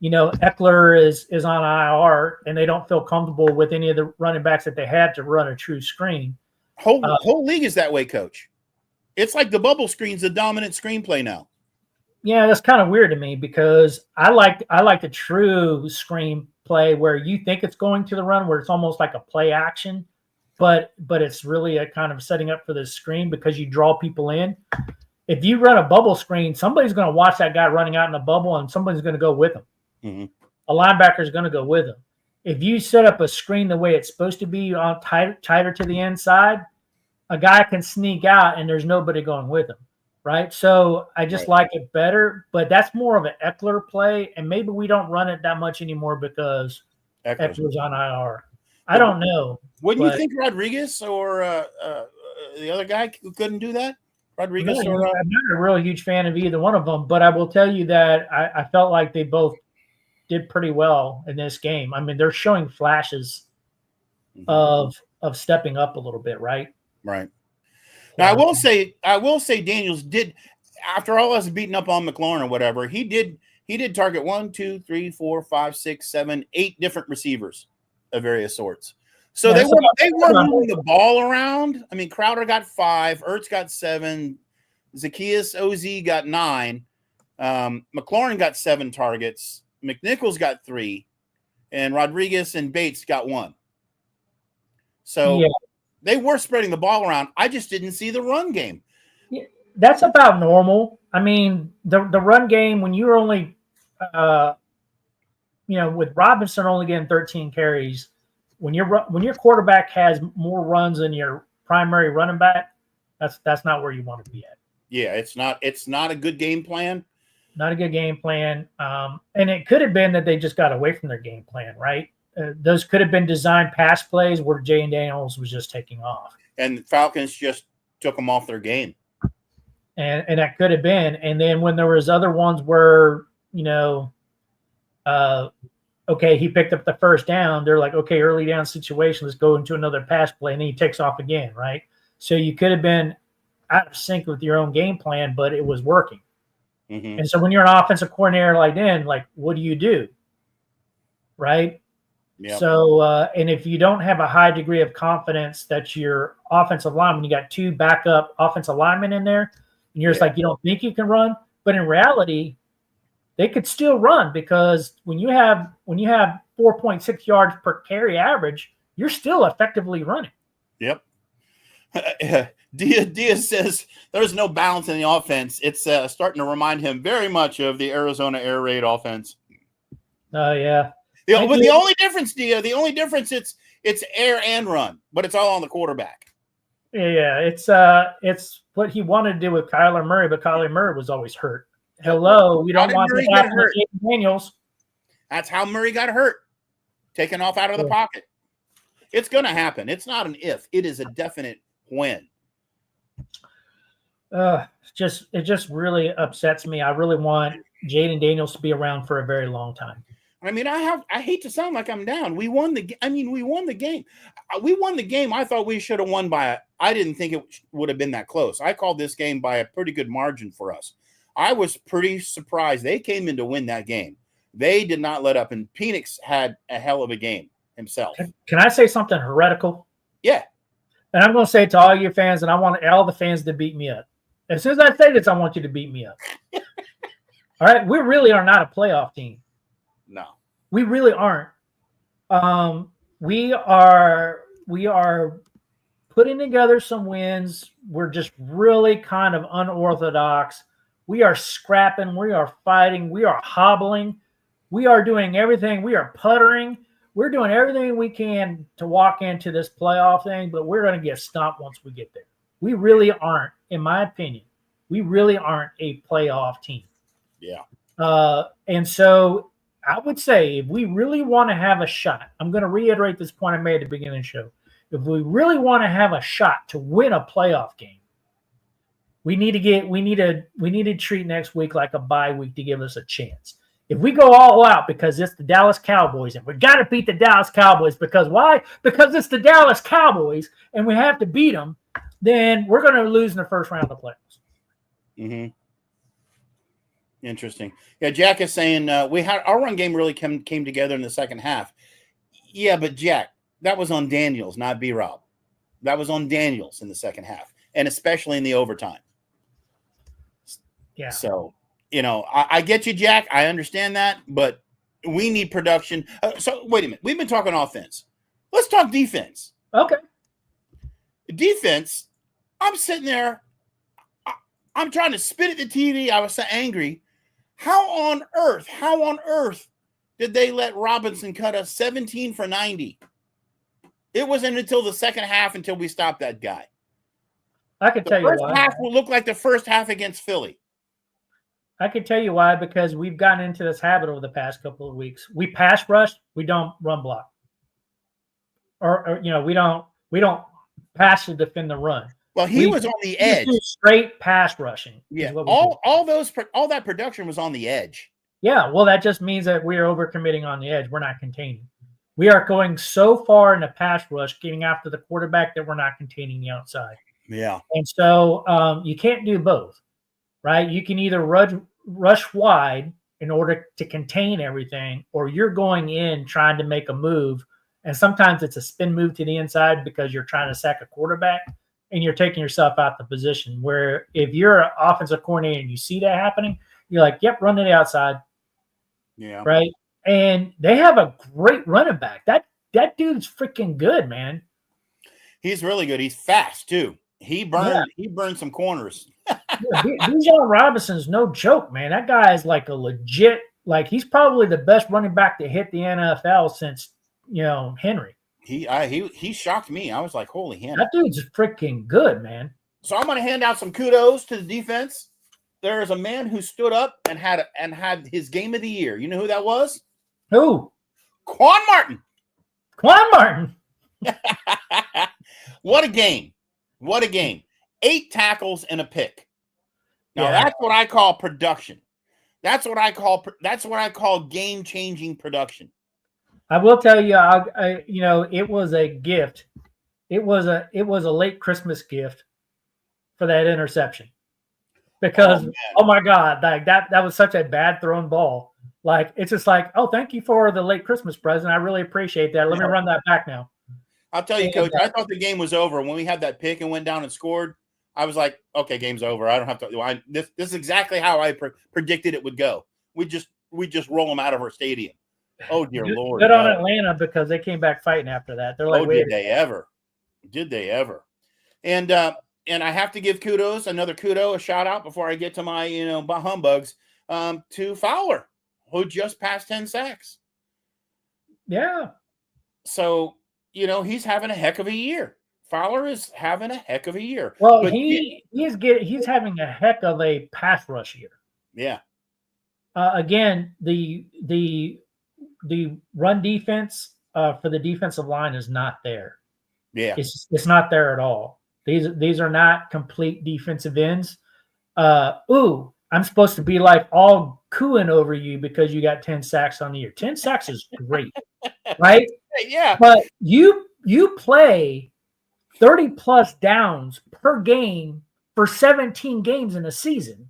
Eckler is on IR and they don't feel comfortable with any of the running backs that they had to run a true screen. Whole league is that way, Coach. It's like the bubble screen's the dominant screenplay now. Yeah, that's kind of weird to me because I like the true screenplay where you think it's going to the run, where it's almost like a play action, but it's really a kind of setting up for the screen because you draw people in. If you run a bubble screen, somebody's going to watch that guy running out in the bubble, and somebody's going to go with him. Mm-hmm. A linebacker is going to go with him. If you set up a screen the way it's supposed to be, on tighter to the inside, a guy can sneak out, and there's nobody going with him. Right. So I just like it better, but that's more of an Eckler play. And maybe we don't run it that much anymore because Eckler's on IR. I don't know. Wouldn't you think Rodriguez or the other guy who couldn't do that? Rodriguez I'm not a real huge fan of either one of them, but I will tell you that I felt like they both did pretty well in this game. I mean, they're showing flashes of stepping up a little bit, right? Right. Now, I will say Daniels did, after all us beating up on McLaurin or whatever, he did target 1, 2, 3, 4, 5, 6, 7, 8 different receivers of various sorts. So they were moving the ball around. I mean, Crowder got 5, Ertz got 7, Zacchaeus OZ got 9, McLaurin got 7 targets, McNichols got 3, and Rodriguez and Bates got 1. So they were spreading the ball around. I just didn't see the run game. Yeah, that's about normal. I mean, the run game, when you're only, with Robinson only getting 13 carries, when your quarterback has more runs than your primary running back, that's not where you want to be at. Yeah, it's not a good game plan. Not a good game plan. And it could have been that they just got away from their game plan, right? Those could have been designed pass plays where Jayden Daniels was just taking off. And Falcons just took them off their game. And that could have been. And then when there was other ones where, he picked up the first down, they're like, okay, early down situation, let's go into another pass play. And then he takes off again, right? So you could have been out of sync with your own game plan, but it was working. Mm-hmm. And so when you're an offensive coordinator like then, like, what do you do? Right? Yep. So, and if you don't have a high degree of confidence that your offensive lineman, you got 2 backup offensive linemen in there, and you're just like, you don't think you can run, but in reality, they could still run because when you have 4.6 yards per carry average, you're still effectively running. Yep. Diaz says there's no balance in the offense. It's starting to remind him very much of the Arizona Air Raid offense. Oh yeah. The only difference, Dia, it's air and run, but it's all on the quarterback. Yeah, it's what he wanted to do with Kyler Murray, but Kyler Murray was always hurt. Hello, we don't want to happen to Jayden Daniels. That's how Murray got hurt, taken off out of the pocket. It's going to happen. It's not an if. It is a definite when. It just really upsets me. I really want Jayden Daniels to be around for a very long time. I mean, I hate to sound like I'm down. We won the game. We won the game. I thought we should have won I didn't think it would have been that close. I called this game by a pretty good margin for us. I was pretty surprised. They came in to win that game. They did not let up, and Penix had a hell of a game himself. Can I say something heretical? Yeah. And I'm going to say it to all your fans, and I want all the fans to beat me up. As soon as I say this, I want you to beat me up. All right? We really are not a playoff team. No. We really aren't. We are putting together some wins. We're just really kind of unorthodox. We are scrapping. We are fighting. We are hobbling. We are doing everything. We are puttering. We're doing everything we can to walk into this playoff thing, but we're going to get stomped once we get there. We really aren't, in my opinion, we really aren't a playoff team. Yeah. And so I would say if we really want to have a shot, I'm going to reiterate this point I made at the beginning of the show. If we really want to have a shot to win a playoff game, we need to treat next week like a bye week to give us a chance. If we go all out because it's the Dallas Cowboys and we got to beat the Dallas Cowboys because why? Because it's the Dallas Cowboys and we have to beat them, then we're going to lose in the first round of the playoffs. Mm-hmm. Interesting. Yeah, Jack is saying we had our run game really came together in the second half. Yeah, but Jack, that was on Daniels, not B-Rob. That was on Daniels in the second half, and especially in the overtime. Yeah. So, I get you, Jack. I understand that, but we need production. So, wait a minute. We've been talking offense. Let's talk defense. Okay. Defense, I'm sitting there. I'm trying to spit at the TV. I was so angry. How on earth did they let Robinson cut us 17 for 90? It wasn't until the second half until we stopped that guy. I can tell you why. The first half will look like the first half against Philly. I can tell you why, because we've gotten into this habit over the past couple of weeks. We pass rush, we don't run block. Or we don't pass to defend the run. Well, he was on the edge. Straight pass rushing. Yeah. All that production was on the edge. Yeah. Well, that just means that we are overcommitting on the edge. We're not containing. We are going so far in the pass rush, getting after the quarterback, that we're not containing the outside. Yeah. And so you can't do both, right? You can either rush wide in order to contain everything, or you're going in trying to make a move. And sometimes it's a spin move to the inside because you're trying to sack a quarterback. And you're taking yourself out the position where if you're an offensive coordinator and you see that happening, you're like, yep, run to the outside. Yeah. Right. And they have a great running back. That dude's freaking good, man. He's really good. He's fast too. He burned some corners. Bijan Robinson's no joke, man. That guy is like a legit, he's probably the best running back to hit the NFL since, Henry. He shocked me. I was like, holy Hannah. That dude's freaking good, man. So I'm going to hand out some kudos to the defense. There is a man who stood up and had his game of the year. You know who that was? Who? Quan Martin. Quan Martin. What a game. 8 tackles and a pick. Now that's what I call production. That's what I call game-changing production. I will tell you, it was a gift. It was a late Christmas gift for that interception, because oh my God, that was such a bad thrown ball. It's just oh, thank you for the late Christmas present. I really appreciate that. Let me run that back now. I'll tell you, Coach. I thought the game was over when we had that pick and went down and scored. I was like, okay, game's over. I don't have to. This is exactly how I predicted it would go. We just roll them out of our stadium. Oh dear Lord! Good on Atlanta, because they came back fighting after that. They're like, did they ever? Did they ever? And I have to give a shout out before I get to my humbugs to Fowler, who just passed 10 sacks. Yeah. So he's having a heck of a year. Fowler is having a heck of a year. Well, he's having a heck of a pass rush year. Yeah. Again, the run defense for the defensive line is not there. Yeah, it's not there at all. These are not complete defensive ends. I'm supposed to be all cooing over you because you got 10 sacks on the year. 10 sacks is great, right? Yeah. But you play 30 plus downs per game for 17 games in a season.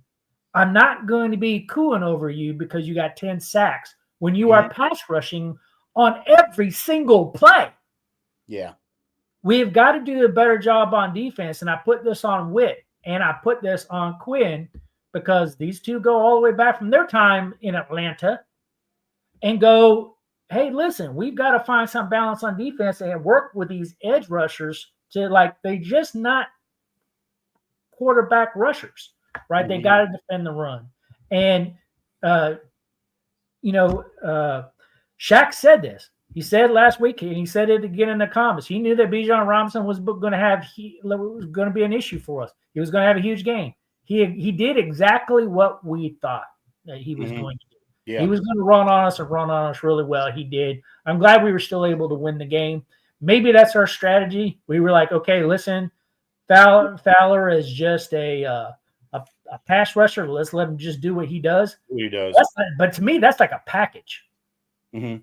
I'm not going to be cooing over you because you got 10 sacks when you are pass rushing on every single play. Yeah. We've got to do a better job on defense. And I put this on Witt and I put this on Quinn, because these two go all the way back from their time in Atlanta and go, hey, listen, we've got to find some balance on defense and work with these edge rushers to they just not quarterback rushers, right? Mm-hmm. They got to defend the run. And, Shaq said this. He said last week, and he said it again in the comments. He knew that Bijan Robinson was going to be an issue for us. He was going to have a huge game. He did exactly what we thought that he was going to do. Yeah. He was going to run on us really well. He did. I'm glad we were still able to win the game. Maybe that's our strategy. We were like, okay, listen, Fowler is just a a pass rusher. Let's let him just do what he does. He does. But to me, that's like a package. Mm-hmm.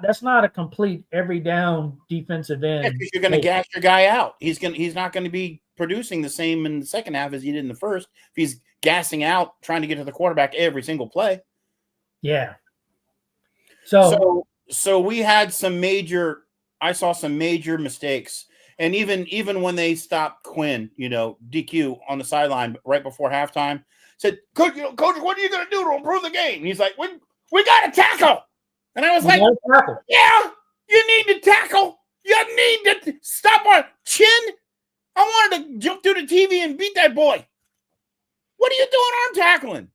That's not a complete every down defensive end. Because you're going to gas your guy out. He's not going to be producing the same in the second half as he did in the first. If he's gassing out, trying to get to the quarterback every single play. Yeah. So we had I saw some major mistakes. And even when they stopped Quinn, DQ on the sideline right before halftime, said, Coach, what are you going to do to improve the game? And he's like, we got to tackle. And I was like, yeah, you need to tackle. You need to stop on chin. I wanted to jump through the TV and beat that boy. What are you doing arm tackling?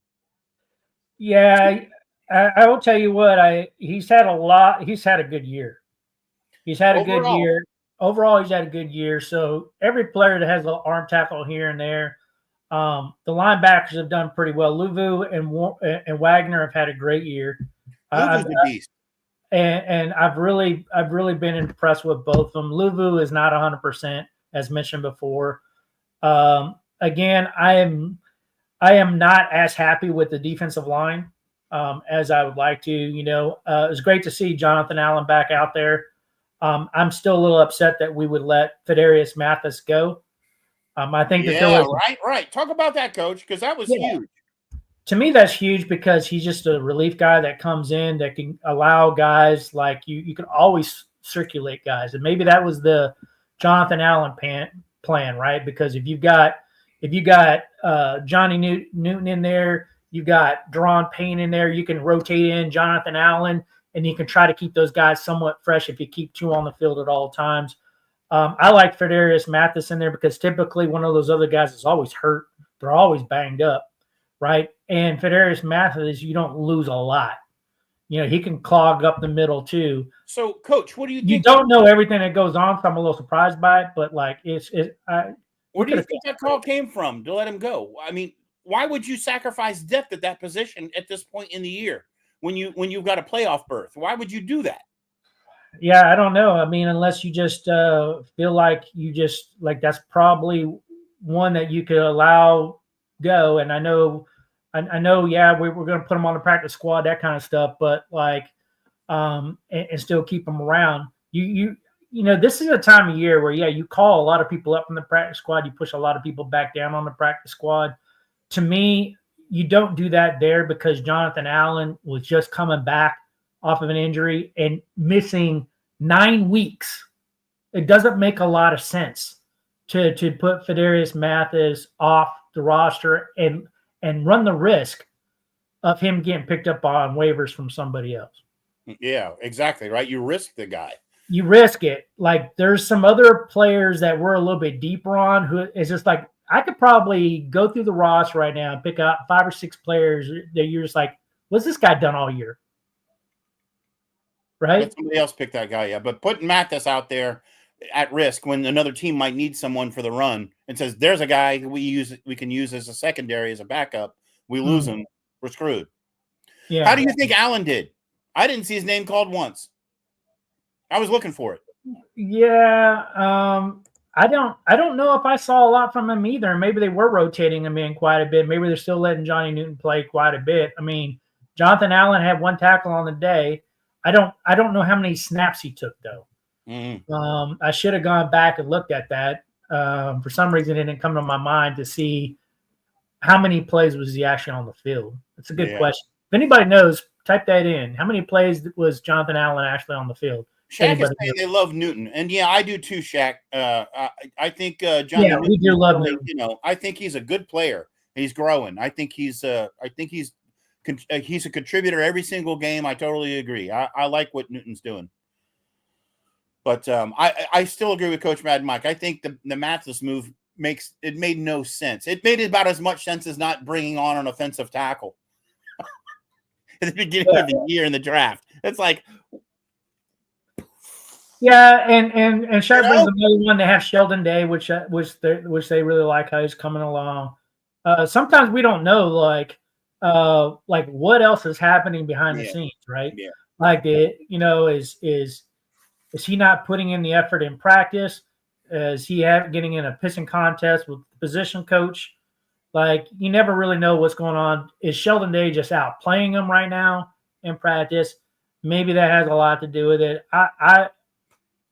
Yeah, I will tell you what, he's had a good year. He's had a good year. Overall, he's had a good year. So every player that has an arm tackle here and there, the linebackers have done pretty well. Luvu and Wagner have had a great year. Luvu's a beast. And I've really been impressed with both of them. Luvu is not 100%, as mentioned before. Again, I am not as happy with the defensive line as I would like to. It was great to see Jonathan Allen back out there. I'm still a little upset that we would let Fidarius Mathis go. I think that right. Talk about that, Coach, because that was huge. To me, that's huge because he's just a relief guy that comes in that can allow guys like you can always circulate guys. And maybe that was the Jonathan Allen plan, right? Because if you got Johnny Newton in there, you got Deron Payne in there, you can rotate in Jonathan Allen, and you can try to keep those guys somewhat fresh if you keep two on the field at all times. I like Fidarius Mathis in there because typically one of those other guys is always hurt. They're always banged up, right? And Fidarius Mathis, you don't lose a lot. He can clog up the middle too. So, Coach, what do you think? You don't know everything that goes on, so I'm a little surprised by it. But like, where do you think that call came from to let him go? I mean, why would you sacrifice depth at that position at this point in the year when you've got a playoff berth? Why would you do that? Yeah, I don't know. I mean, unless you just feel like that's probably one that you could allow go. And I know. Yeah, we're going to put him on the practice squad, that kind of stuff. But and still keep him around. This is a time of year where you call a lot of people up from the practice squad. You push a lot of people back down on the practice squad. To me, you don't do that there because Jonathan Allen was just coming back off of an injury and missing 9 weeks. It doesn't make a lot of sense to put Fidarius Mathis off the roster and run the risk of him getting picked up on waivers from somebody else. Yeah, exactly. Right. You risk the guy. You risk it. Like there's some other players that we're a little bit deeper on who is just like, I could probably go through the roster right now and pick out 5 or 6 players that you're just like, what's this guy done all year? Right. Let somebody else pick that guy. Yeah. But putting Mathis out there at risk when another team might need someone for the run and says, there's a guy we can use as a secondary, as a backup. We lose him. We're screwed. Yeah. How do you think Allen did? I didn't see his name called once. I was looking for it. Yeah. I don't know if I saw a lot from him either. Maybe they were rotating him in quite a bit. Maybe they're still letting Johnny Newton play quite a bit. I mean, Jonathan Allen had 1 tackle on the day. I don't know how many snaps he took though. Mm-hmm. I should have gone back and looked at that. For some reason, it didn't come to my mind to see how many plays was he actually on the field. That's a good question. If anybody knows, type that in. How many plays was Jonathan Allen actually on the field? Shaq is saying they love Newton, and yeah, I do too, Shaq. I think Johnny. Yeah, we do love Newton. I think he's a good player. He's growing. I think he's a contributor every single game. I totally agree. I like what Newton's doing. But I still agree with Coach Mad Mike. I think the Mathis move made no sense. It made about as much sense as not bringing on an offensive tackle at the beginning of the year in the draft. It's like, yeah, and Shaq brings another one. They have Sheldon Day, which they really like how he's coming along. Sometimes we don't know like what else is happening behind the scenes, right? Yeah. Like is he not putting in the effort in practice? Is he getting in a pissing contest with the position coach? Like, you never really know what's going on. Is Sheldon Day just out playing him right now in practice? Maybe that has a lot to do with it. I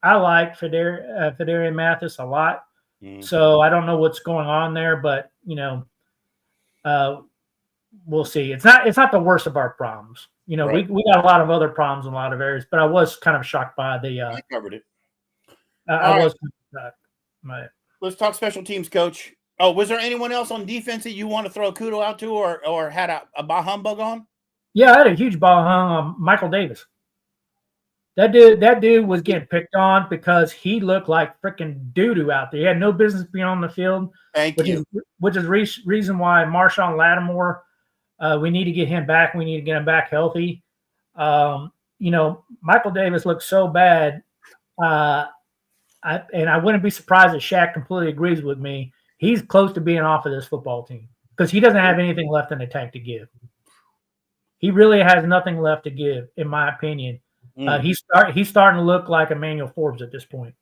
like Fedarian Mathis a lot. So I don't know what's going on there, but we'll see. It's not the worst of our problems. Right. We got a lot of other problems in a lot of areas, but I was kind of shocked by the. I covered it. I was. Let's talk special teams, Coach. Oh, was there anyone else on defense that you want to throw a kudo out to, or had a bah humbug on? Yeah, I had a huge ball hung on Michael Davis. That dude was getting picked on because he looked like freaking doo-doo out there. He had no business being on the field. Which is reason why Marshawn Lattimore, we need to get him back. We need to get him back healthy. Michael Davis looked so bad. I wouldn't be surprised if Shaq completely agrees with me. He's close to being off of this football team because he doesn't have anything left in the tank to give. He really has nothing left to give, in my opinion. He's starting to look like Emmanuel Forbes at this point.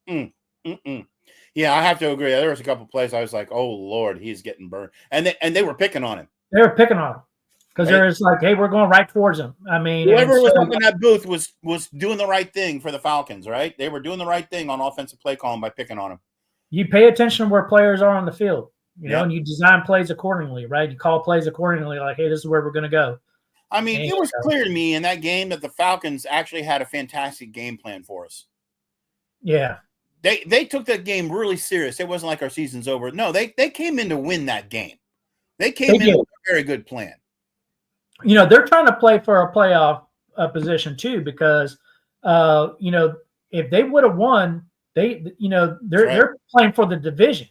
Yeah, I have to agree. There was a couple plays I was like, "Oh Lord, he's getting burned," and they were picking on him. They were picking on him because they're just like, "Hey, we're going right towards him." I mean, whoever was up in that booth was doing the right thing for the Falcons, right? They were doing the right thing on offensive play calling by picking on him. You pay attention to where players are on the field, and you design plays accordingly, right? You call plays accordingly, like, "Hey, this is where we're going to go." I mean, it was clear to me in that game that the Falcons actually had a fantastic game plan for us. Yeah. They took that game really serious. It wasn't like our season's over. No, they came in to win that game. They came in with a very good plan. They're trying to play for a playoff position too, because if they would have won, they're playing for the division.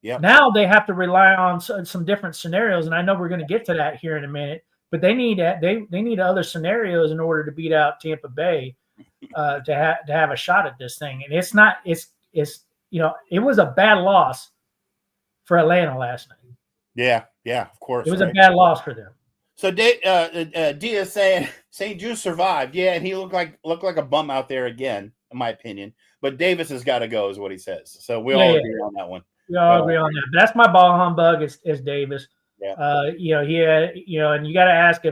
Yeah. Now they have to rely on some different scenarios, and I know we're going to get to that here in a minute. But they need other scenarios in order to beat out Tampa Bay to have a shot at this thing. And it was a bad loss for Atlanta last night. Yeah, of course. It was a bad loss for them. So Diaz saying St. Jude survived. Yeah, and he looked like a bum out there again, in my opinion. But Davis has got to go, is what he says. So we all agree on that one. We all agree on that. But that's my ball humbug is Davis. Yeah. He had, and you got to ask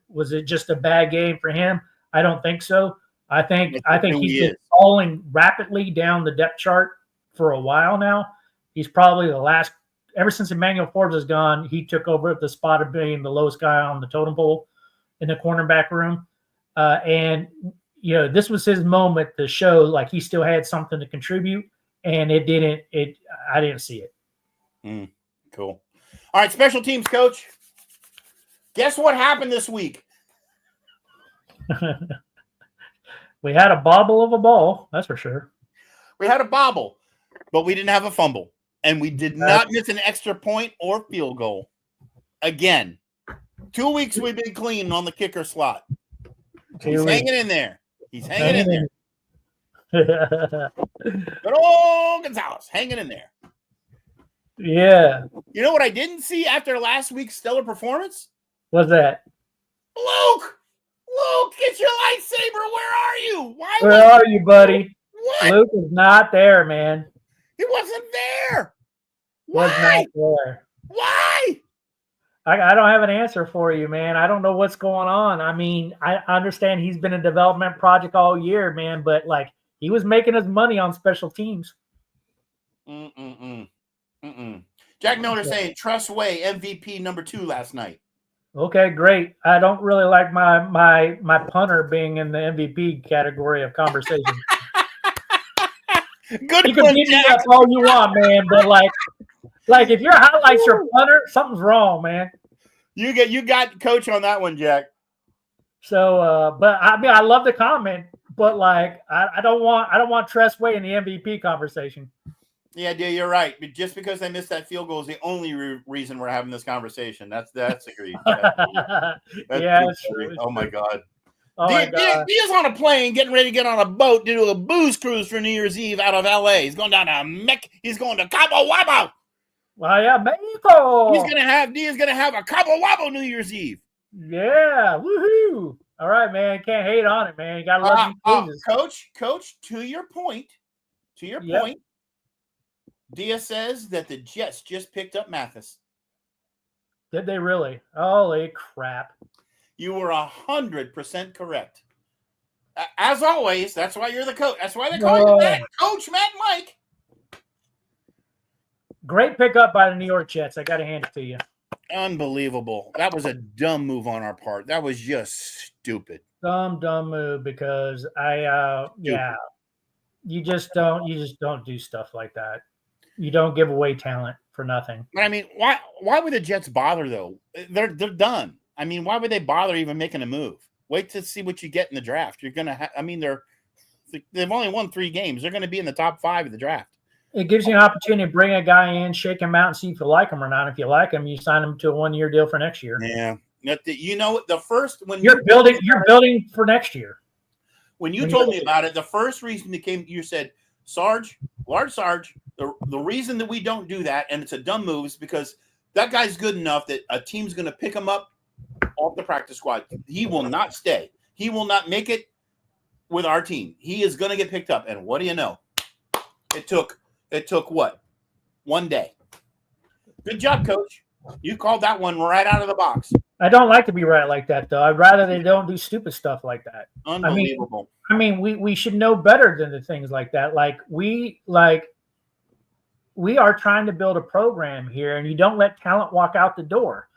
was it just a bad game for him? I don't think so. I think he's been falling rapidly down the depth chart for a while now. He's probably ever since Emmanuel Forbes has gone, he took over the spot of being the lowest guy on the totem pole in the cornerback room. This was his moment to show like he still had something to contribute, and I didn't see it. Cool. All right, special teams coach. Guess what happened this week? We had a bobble of a ball, that's for sure. We had a bobble, but we didn't have a fumble. And we did not miss an extra point or field goal. Again, 2 weeks we've been clean on the kicker slot. He's hanging in there. Good old Gonzalez, hanging in there. Yeah. You know what I didn't see after last week's stellar performance? What's that? Luke, get your lightsaber. Where are you? Where are you, buddy? What? Luke is not there, man. He wasn't there. Was not there. Why? I don't have an answer for you, man. I don't know what's going on. I mean, I understand he's been a development project all year, man, but like he was making his money on special teams. Jack Miller saying Trust Way MVP number 2 last night. Okay, great. I don't really like my punter being in the MVP category of conversation. Good. You can beat me up all you want, man, but like if your highlights your punter, something's wrong, man. You got coach on that one, Jack. So, but I mean, I love the comment, but like I don't want Tress Way in the MVP conversation. Yeah, dude, you're right. But just because they missed that field goal is the only reason we're having this conversation. That's agreed. That's true. Oh my God. Oh my God. Diaz on a plane, getting ready to get on a boat to do a booze cruise for New Year's Eve out of LA. He's going down to He's going to Cabo Wabo. Well, yeah, Mexico. Diaz gonna have a Cabo Wabo New Year's Eve. Yeah, woohoo! All right, man. Can't hate on it, man. You gotta love Coach. To your point. Dia says that the Jets just picked up Mathis. Did they really? Holy crap. You were 100% correct. As always, that's why you're the coach. That's why they call you that, Coach Matt Mike. Great pickup by the New York Jets. I got to hand it to you. Unbelievable. That was a dumb move on our part. That was just stupid. Dumb move because you just don't do stuff like that. You don't give away talent for nothing. I mean, why would the Jets bother though? They're done. I mean, why would they bother even making a move? Wait to see what you get in the draft. You're gonna they've only won 3 games. They're gonna be in the top 5 of the draft. It gives you an opportunity to bring a guy in, shake him out, and see if you like him or not. If you like him, you sign him to a 1-year deal for next year. Yeah, you know the first when you're building for next year. When you told me about it, the first reason that came, you said, Large Sarge, the reason that we don't do that, and it's a dumb move, is because that guy's good enough that a team's going to pick him up off the practice squad. He will not stay. He will not make it with our team. He is going to get picked up. And what do you know? It took what? 1 day. Good job, Coach. You called that one right out of the box. I don't like to be right like that, though. I'd rather they don't do stupid stuff like that. Unbelievable. I mean, we should know better than the things like that. We are trying to build a program here, and you don't let talent walk out the door.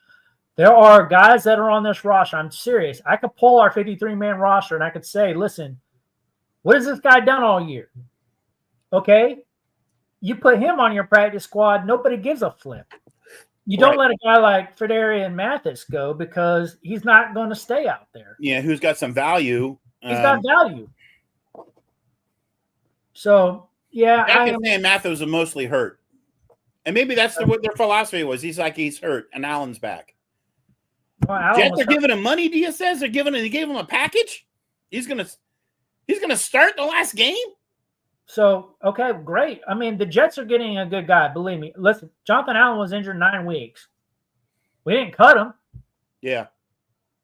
There are guys that are on this roster. I'm serious. I could pull our 53-man roster, and I could say, listen, what has this guy done all year? Okay? You put him on your practice squad, nobody gives a flip. You don't let a guy like Federian Mathis go because he's not going to stay out there. Yeah, who's got some value. He's got value. So, yeah. I can say Mathis was mostly hurt. And maybe that's what their philosophy was. He's hurt, and Allen's back. Well, Jets are giving him money, Dia says. They gave him a package. He's gonna start the last game. So, okay, great. I mean, the Jets are getting a good guy. Believe me. Listen, Jonathan Allen was injured 9 weeks. We didn't cut him. Yeah.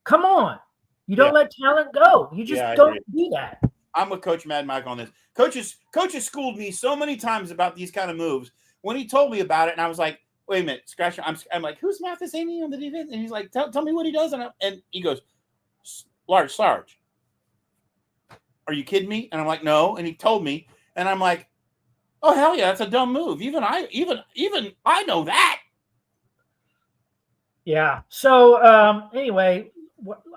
Come on. You don't let talent go. You just don't do that. I'm with Coach Mad Mike on this. Coaches schooled me so many times about these kind of moves. When he told me about it, and I was like, wait a minute, scratch. I'm like, who's Mathis Amy on the defense? And he's like, tell me what he does. And he goes, Large Sarge. Are you kidding me? And I'm like, no. And he told me. And I'm like, oh hell yeah, that's a dumb move. Even I know that. Yeah. So anyway,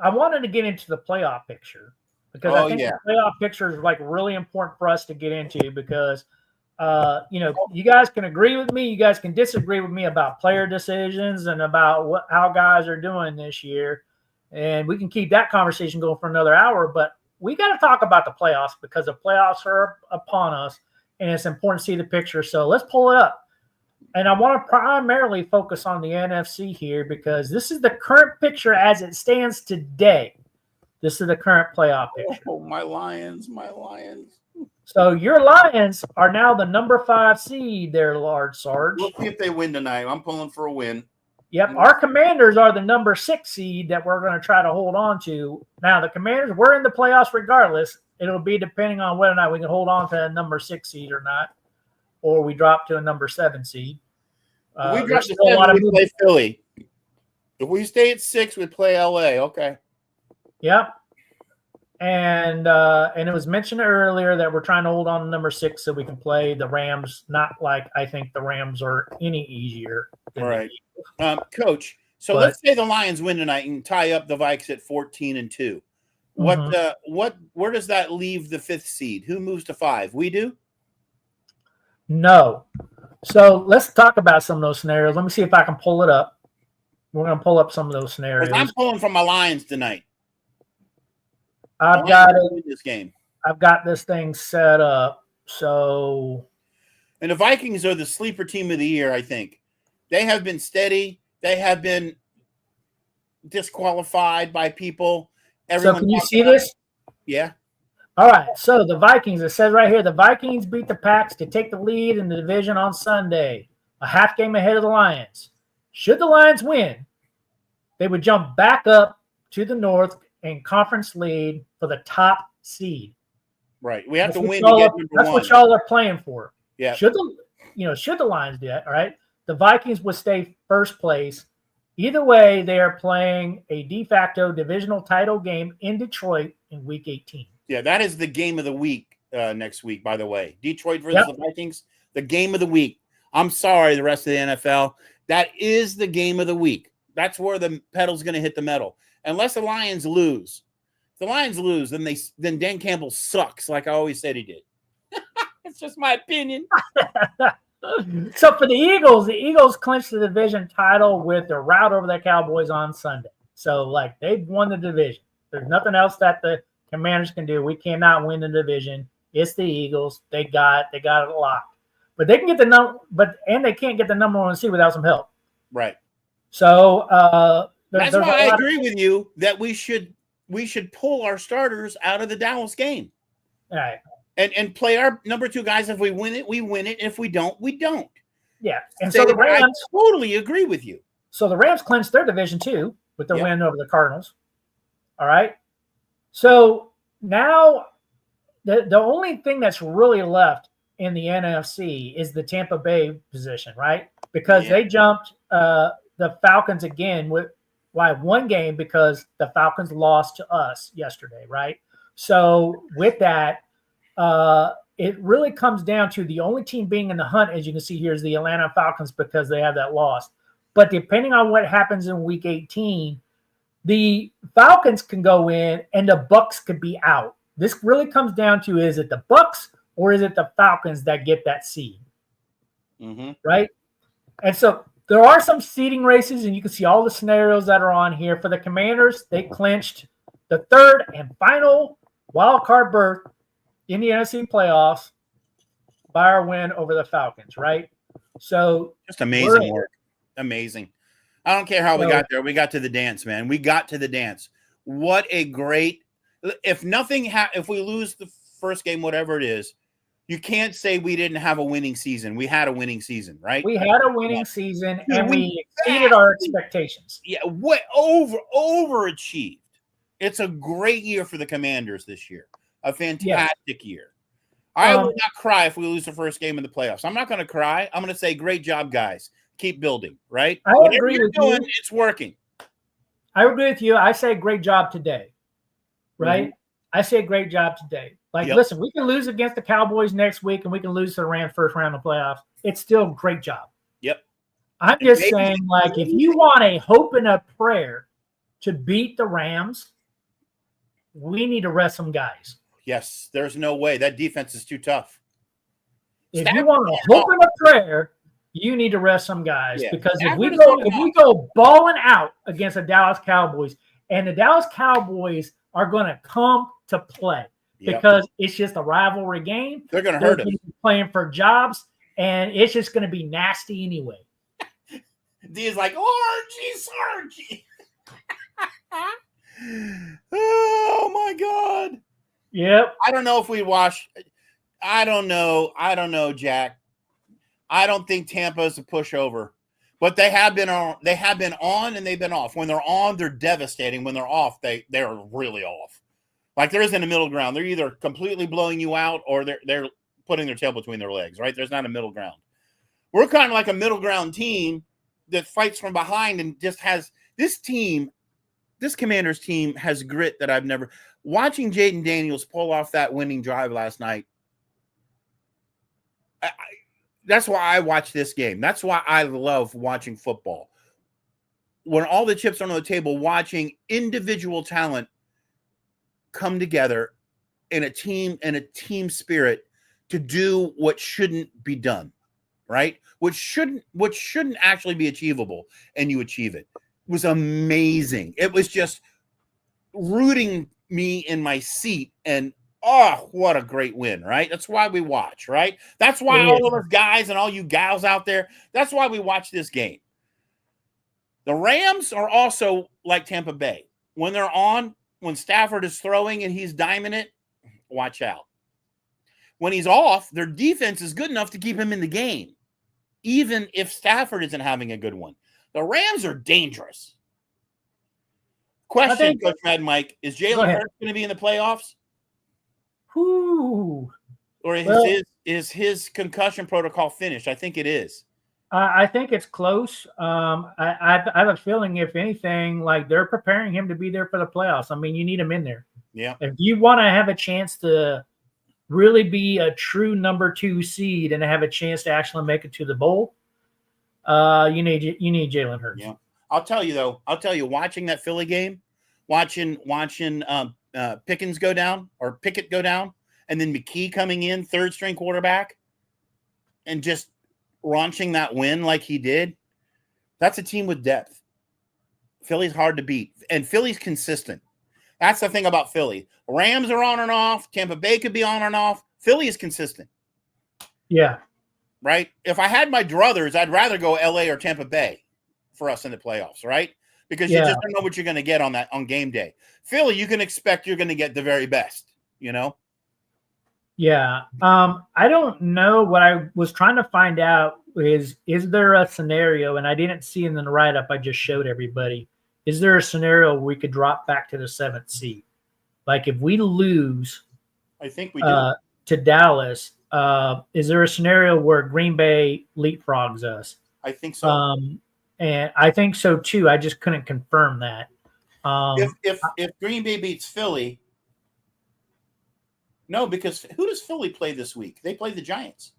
I wanted to get into the playoff picture because I think the playoff picture is really important for us to get into because you guys can agree with me, you guys can disagree with me about player decisions and about how guys are doing this year, and we can keep that conversation going for another hour. But we got to talk about the playoffs because the playoffs are upon us, and it's important to see the picture. So let's pull it up. And I want to primarily focus on the NFC here because this is the current picture as it stands today. This is the current playoff picture. Oh, my Lions. So your Lions are now the number 5 seed there, Large Sarge. We'll see if they win tonight. I'm pulling for a win. Yep, our Commanders are the number 6 seed that we're going to try to hold on to. Now, the Commanders, we're in the playoffs regardless. It'll be depending on whether or not we can hold on to a number 6 seed or not, or we drop to a number 7 seed. If we drop to 7, we play Philly. If we stay at 6, we play LA. Okay. Yep. And it was mentioned earlier that we're trying to hold on to number 6 so we can play the Rams. Not like I think the Rams are any easier. All right. Coach, let's say the Lions win tonight and tie up the Vikes at 14-2. Where does that leave the 5th seed? Who moves to 5? We do? No. So let's talk about some of those scenarios. Let me see if I can pull it up. We're going to pull up some of those scenarios. I'm pulling from my Lions tonight. I've got this game. I've got this thing set up. So, and the Vikings are the sleeper team of the year, I think. They have been steady. They have been disqualified by people. So can you see this? Yeah. All right. So the Vikings, it says right here, the Vikings beat the Packs to take the lead in the division on Sunday, a half game ahead of the Lions. Should the Lions win, they would jump back up to the North and conference lead for the top seed. Right. We have to win to get number 1. That's what y'all are playing for. Yeah. Should the should the Lions do that, all right, the Vikings would stay first place. Either way, they are playing a de facto divisional title game in Detroit in Week 18. Yeah, that is the game of the week next week, by the way. Detroit versus the Vikings, the game of the week. I'm sorry, the rest of the NFL. That is the game of the week. That's where the pedal's going to hit the metal. Unless the Lions lose. If the Lions lose, then Dan Campbell sucks, like I always said he did. It's just my opinion. So for the Eagles clinched the division title with their rout over the Cowboys on Sunday. So, they've won the division. There's nothing else that the Commanders can do. We cannot win the division. It's the Eagles. They got it locked. But they can get they can't get the number 1 seed without some help. Right. So that's why I agree with you that we should pull our starters out of the Dallas game. All right. And play our number 2 guys. If we win it, we win it. If we don't, we don't. Yeah. And so the Rams, I totally agree with you. So the Rams clinched their division too with their win over the Cardinals. All right. So now the only thing that's really left in the NFC is the Tampa Bay position, right? Because they jumped the Falcons again with one game because the Falcons lost to us yesterday, right? So with that, it really comes down to the only team being in the hunt, as you can see here, is the Atlanta Falcons because they have that loss. But depending on what happens in Week 18, the Falcons can go in and the Bucs could be out. This really comes down to, is it the Bucs or is it the Falcons that get that seed? Mm-hmm. Right? And so there are some seeding races, and you can see all the scenarios that are on here. For the Commanders, they clinched the 3rd and final wild card berth in the NFC playoffs by our win over the Falcons, right? So just amazing work. Amazing. I don't care how we got there. We got to the dance, man. We got to the dance. What a great – if we lose the first game, whatever it is, you can't say we didn't have a winning season. We had a winning season, right? We had a winning season, and we exceeded our expectations. Yeah, overachieved. It's a great year for the Commanders this year. A fantastic year. I will not cry if we lose the first game in the playoffs. I'm not going to cry. I'm going to say, great job, guys. Keep building, right? I agree with you. It's working. I agree with you. I say great job today, right? Mm-hmm. I say great job today. Listen, we can lose against the Cowboys next week, and we can lose to the Rams first round of the playoffs. It's still a great job. Yep. I'm just saying, if you want a hope and a prayer to beat the Rams, we need to rest some guys. Yes, there's no way. That defense is too tough. If you want a hope and a prayer, you need to rest some guys because if we go balling out against the Dallas Cowboys, and the Dallas Cowboys are going to come to play because it's just a rivalry game. They're going to hurt us. Playing for jobs, and it's just going to be nasty anyway. D is like, Sargy. Oh, my God. Yep. I don't know if we wash. I don't know, Jack. I don't think Tampa is a pushover, but they have been on and they've been off. When they're on, they're devastating. When they're off, they're really off. There isn't a middle ground. They're either completely blowing you out or they're putting their tail between their legs, right? There's not a middle ground. We're kind of like a middle ground team that fights from behind and just has this team. This Commanders team has grit that I've never. Watching Jaden Daniels pull off that winning drive last night, that's why I watch this game. That's why I love watching football. When all the chips are on the table, watching individual talent come together in a team spirit to do what shouldn't be done, right? What shouldn't actually be achievable, and you achieve it. It was amazing. It was just rooting me in my seat, and what a great win, right? That's why we watch, right? That's why all of us guys and all you gals out there, that's why we watch this game. The Rams are also like Tampa Bay. When they're on, when Stafford is throwing and he's diming it, watch out. When he's off, their defense is good enough to keep him in the game, even if Stafford isn't having a good one. The Rams are dangerous. Question, Coach Mad Mike, is Jalen Hurts going to be in the playoffs? Ooh. Or is his concussion protocol finished? I think it is. I think it's close. I have a feeling, if anything, like they're preparing him to be there for the playoffs. I mean, you need him in there. Yeah. If you want to have a chance to really be a true number 2 seed and have a chance to actually make it to the bowl, you need Jalen Hurts. Yeah. I'll tell you though. Watching that Philly game, watching Pickens go down or Pickett go down, and then McKee coming in, third string quarterback, and just launching that win like he did. That's a team with depth. Philly's hard to beat, and Philly's consistent. That's the thing about Philly. Rams are on and off. Tampa Bay could be on and off. Philly is consistent. Yeah. Right? If I had my druthers, I'd rather go LA or Tampa Bay for us in the playoffs, right? Because you just don't know what you're going to get on game day. Philly, you can expect you're going to get the very best, you know? Yeah. I don't know. What I was trying to find out is there a scenario, and I didn't see in the write-up I just showed everybody, is there a scenario where we could drop back to the 7th seed? Like if we lose I think we do. To Dallas, is there a scenario where Green Bay leapfrogs us? I think so. And I think so too. I just couldn't confirm that. If Green Bay beats Philly, no, because who does Philly play this week? They play the Giants.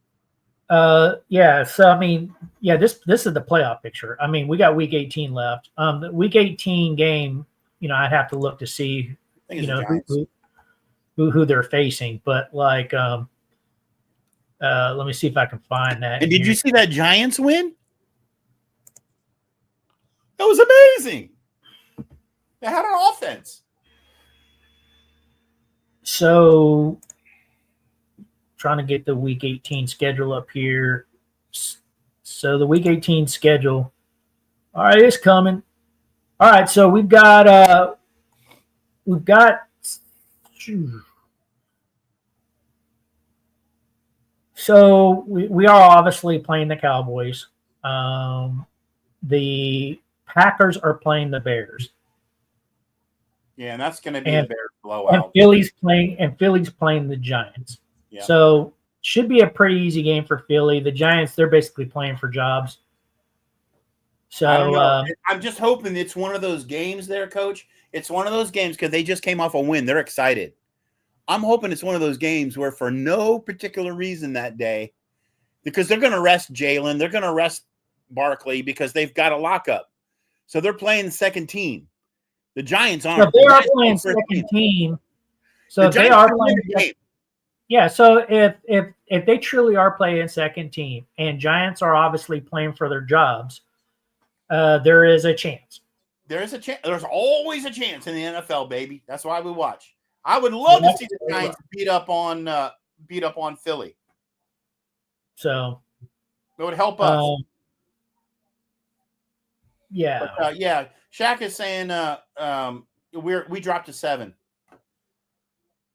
Yeah. So I mean, yeah, this is the playoff picture. I mean, we got week 18 left. The week 18 game, I'd have to look to see, who they're facing. But like, let me see if I can find that. And did you see that Giants win? That was amazing. They had an offense. So, trying to get the week 18 schedule up here. So the week 18 schedule. All right, it's coming. All right, so we've got so we are obviously playing the Cowboys. The Packers are playing the Bears. Yeah, and that's going to be a Bears blowout. And Philly's playing the Giants. Yeah. So should be a pretty easy game for Philly. The Giants, they're basically playing for jobs. So I don't know. I'm just hoping it's one of those games there, Coach. It's one of those games because they just came off a win. They're excited. I'm hoping it's one of those games where for no particular reason that day, because they're going to rest Jalen, they're going to rest Barkley because they've got a lockup. So they're playing the second team. The Giants aren't. They are playing second team. So they are playing the game. Yeah. So if they truly are playing second team, and Giants are obviously playing for their jobs, there is a chance. There is a chance. There's always a chance in the NFL, baby. That's why we watch. I would love to see the Giants beat up on Philly. So it would help us. Yeah. But, yeah. Shaq is saying we dropped to 7.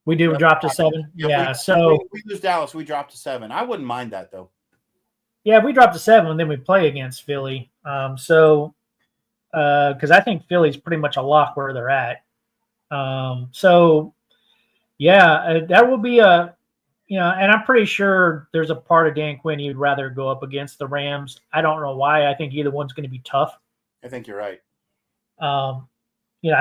We do drop to 7. Yeah. So we lose Dallas, we dropped to 7. I wouldn't mind that though. Yeah, we dropped to 7 and then we play against Philly. So because I think Philly's pretty much a lock where they're at. So yeah, that will be and I'm pretty sure there's a part of Dan Quinn you'd rather go up against the Rams. I don't know why. I think either one's going to be tough. I think you're right. I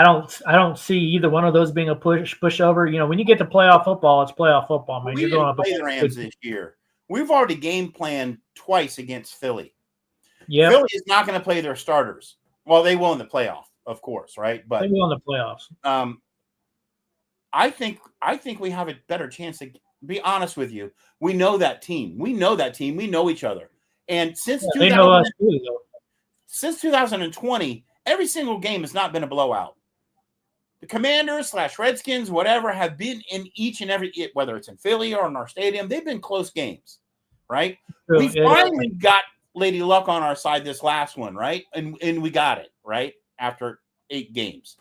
don't see either one of those being a pushover. When you get to playoff football, it's playoff football. Man, you're going to play the Rams this year. We've already game planned twice against Philly. Yeah, Philly is not going to play their starters. Well, they will in the playoff, of course, right? But they will in the playoffs. I think we have a better chance to be honest with you. We know that team. We know each other. And since they know us too, though. Since 2020, every single game has not been a blowout. The Commanders / Redskins, whatever, have been in each and every, whether it's in Philly or in our stadium, they've been close games, right? We finally got Lady Luck on our side this last one, right? And we got it, right? After 8 games.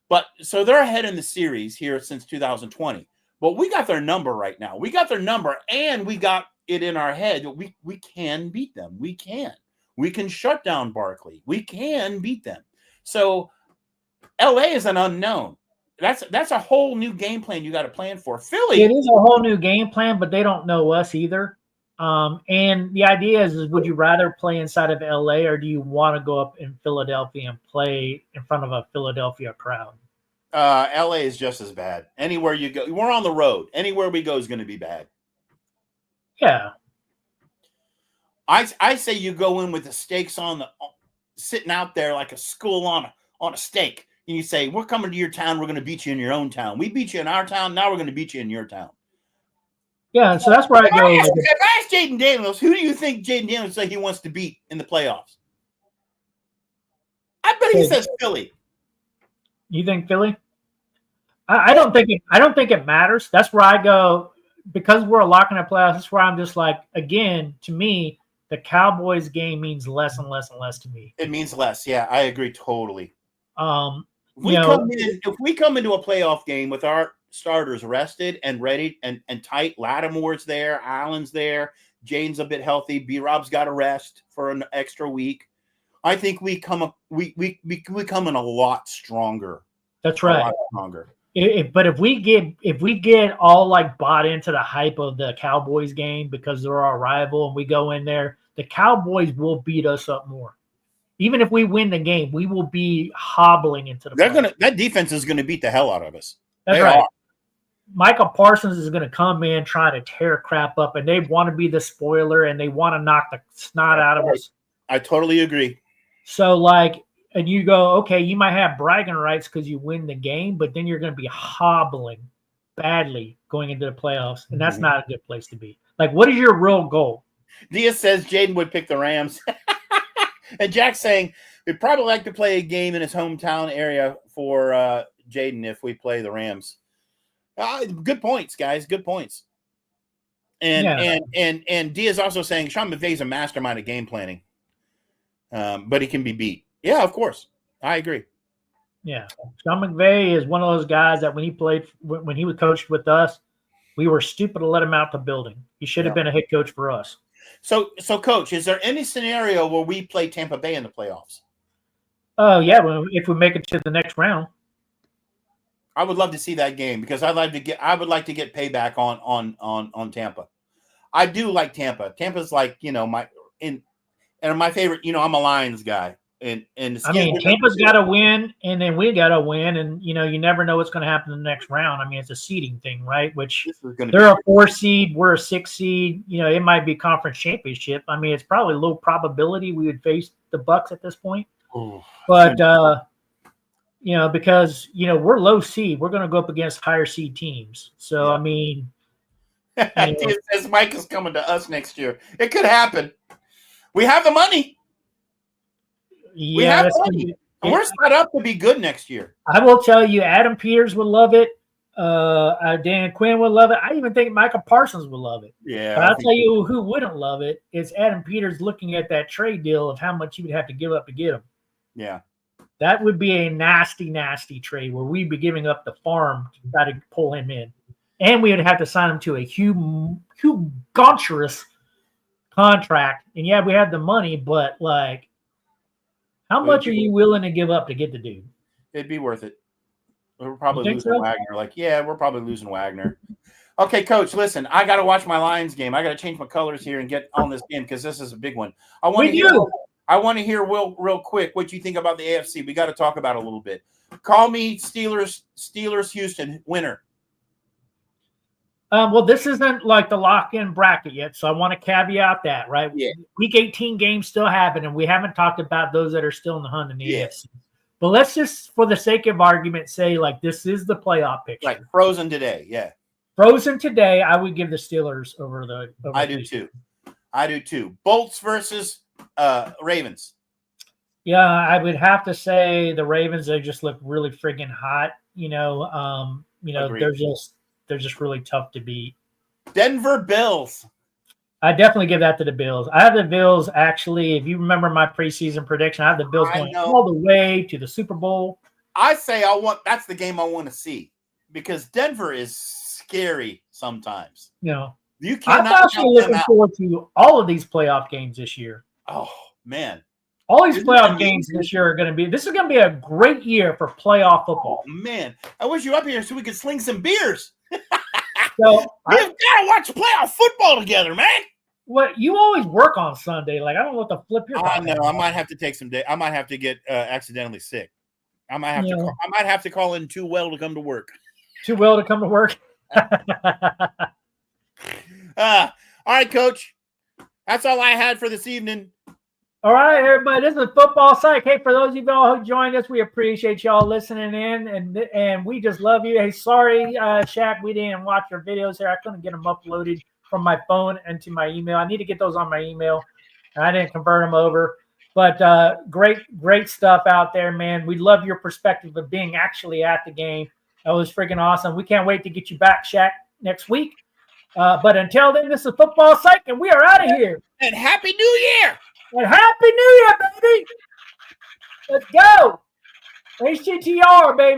But so they're ahead in the series here since 2020. But we got their number right now. We got their number, and we got it in our head. We can beat them. We can. We can shut down Barkley. We can beat them. So LA is an unknown. That's a whole new game plan you got to plan for. Philly. It is a whole new game plan, but they don't know us either. And the idea is would you rather play inside of LA or do you want to go up in Philadelphia and play in front of a Philadelphia crowd? LA is just as bad. Anywhere you go, we're on the road. Anywhere we go is going to be bad. Yeah. I say you go in with the stakes on the sitting out there like a skull on a stake, and you say, "We're coming to your town. We're going to beat you in your own town. We beat you in our town. Now we're going to beat you in your town." Yeah, so that's where I go. If I ask Jaden Daniels, who do you think Jaden Daniels say he wants to beat in the playoffs? I bet he says Philly. You think Philly? I don't think it matters. That's where I go because we're locking the playoffs. That's where I'm just like, again, to me, the Cowboys game means less and less and less to me. It means less. Yeah, I agree totally. If If we come into a playoff game with our starters rested and ready and tight, Lattimore's there, Allen's there, Jane's a bit healthy, B-Rob's got a rest for an extra week. I think we come in a lot stronger. That's right. A lot stronger. But if we get all like bought into the hype of the Cowboys game because they're our rival and we go in there, the Cowboys will beat us up more. Even if we win the game, we will be hobbling into the playoffs. That defense is gonna beat the hell out of us. That's right. Michael Parsons is going to come in trying to tear crap up, and they want to be the spoiler, and they want to knock the snot out of us. I totally agree. So, and you go, okay, you might have bragging rights because you win the game, but then you're going to be hobbling badly going into the playoffs, and that's not a good place to be. Like, what is your real goal? Diaz says Jaden would pick the Rams. And Jack's saying we'd probably like to play a game in his hometown area for Jaden if we play the Rams. Good points, guys. Good points. And Diaz also saying Sean McVay's a mastermind of game planning, but he can be beat. Yeah, of course. I agree. Yeah, Sean McVay is one of those guys that when he was coached with us, we were stupid to let him out the building. He should have been a head coach for us. So, Coach, is there any scenario where we play Tampa Bay in the playoffs? Oh yeah, well, if we make it to the next round. I would love to see that game because I would like to get payback on Tampa. I do like Tampa. Tampa's like, my favorite, I'm a Lions guy. And Tampa's got to win and then we got to win. And, you never know what's going to happen in the next round. I mean, it's a seeding thing, right? Which they're a 4 seed. We're a 6 seed. It might be conference championship. I mean, it's probably low probability we would face the Bucs at this point. Ooh, but, because, we're low seed, we're going to go up against higher seed teams. So, I mean, it says Mike is coming to us next year. It could happen. We have the money. Yeah, we have money. We're set up to be good next year. I will tell you, Adam Peters would love it. Dan Quinn would love it. I even think Michael Parsons would love it. Yeah. But I'll tell you who wouldn't love it is Adam Peters looking at that trade deal of how much he would have to give up to get him. Yeah. That would be a nasty, nasty trade where we'd be giving up the farm to try to pull him in. And we would have to sign him to a humongous contract. And yeah, we have the money, but how much are you willing to give up to get the dude? It'd be worth it. We're probably losing Wagner. We're probably losing Wagner. Okay, Coach, listen, I got to watch my Lions game. I got to change my colors here and get on this game because this is a big one. I want to hear, Will, real quick, what you think about the AFC. We got to talk about it a little bit. Call me Steelers, Houston, winner. Well, this isn't like the lock-in bracket yet, so I want to caveat that, right? Yeah. Week 18 games still happen, and we haven't talked about those that are still in the hunt in the AFC. But let's just, for the sake of argument, say this is the playoff picture. Like frozen today, yeah. Frozen today, I would give the Steelers over the. I do too. Bolts versus Ravens. Yeah, I would have to say the Ravens. They just look really friggin' hot. They're just really tough to beat. Denver Bills. I definitely give that to the Bills. I have the Bills actually. If you remember my preseason prediction, I have the Bills going all the way to the Super Bowl. I say that's the game I want to see because Denver is scary sometimes. You cannot. I'm actually looking forward to all of these playoff games this year. Oh man. All these playoff games this year are going to be – this is going to be a great year for playoff football. Oh, man. I wish you were up here so we could sling some beers. So We've got to watch playoff football together, man. What you always work on Sunday? Like I don't know what the flip you're I talking know. about. I might have to take some day. I might have to get accidentally sick. I might have Yeah. to. I might have to call in too well to come to work. Too well to come to work. All right, Coach. That's all I had for this evening. All right, everybody. This is Football Psych. Hey, for those of y'all who joined us, we appreciate y'all listening in, and we just love you. Hey, sorry, Shaq, we didn't watch your videos here. I couldn't get them uploaded from my phone into my email. I need to get those on my email, and I didn't convert them over. But great stuff out there, man. We love your perspective of being actually at the game. That was freaking awesome. We can't wait to get you back, Shaq, next week. But until then, this is Football Psych, and we are out of here. And Happy New Year! And Happy New Year, baby! Let's go! HGTR, baby!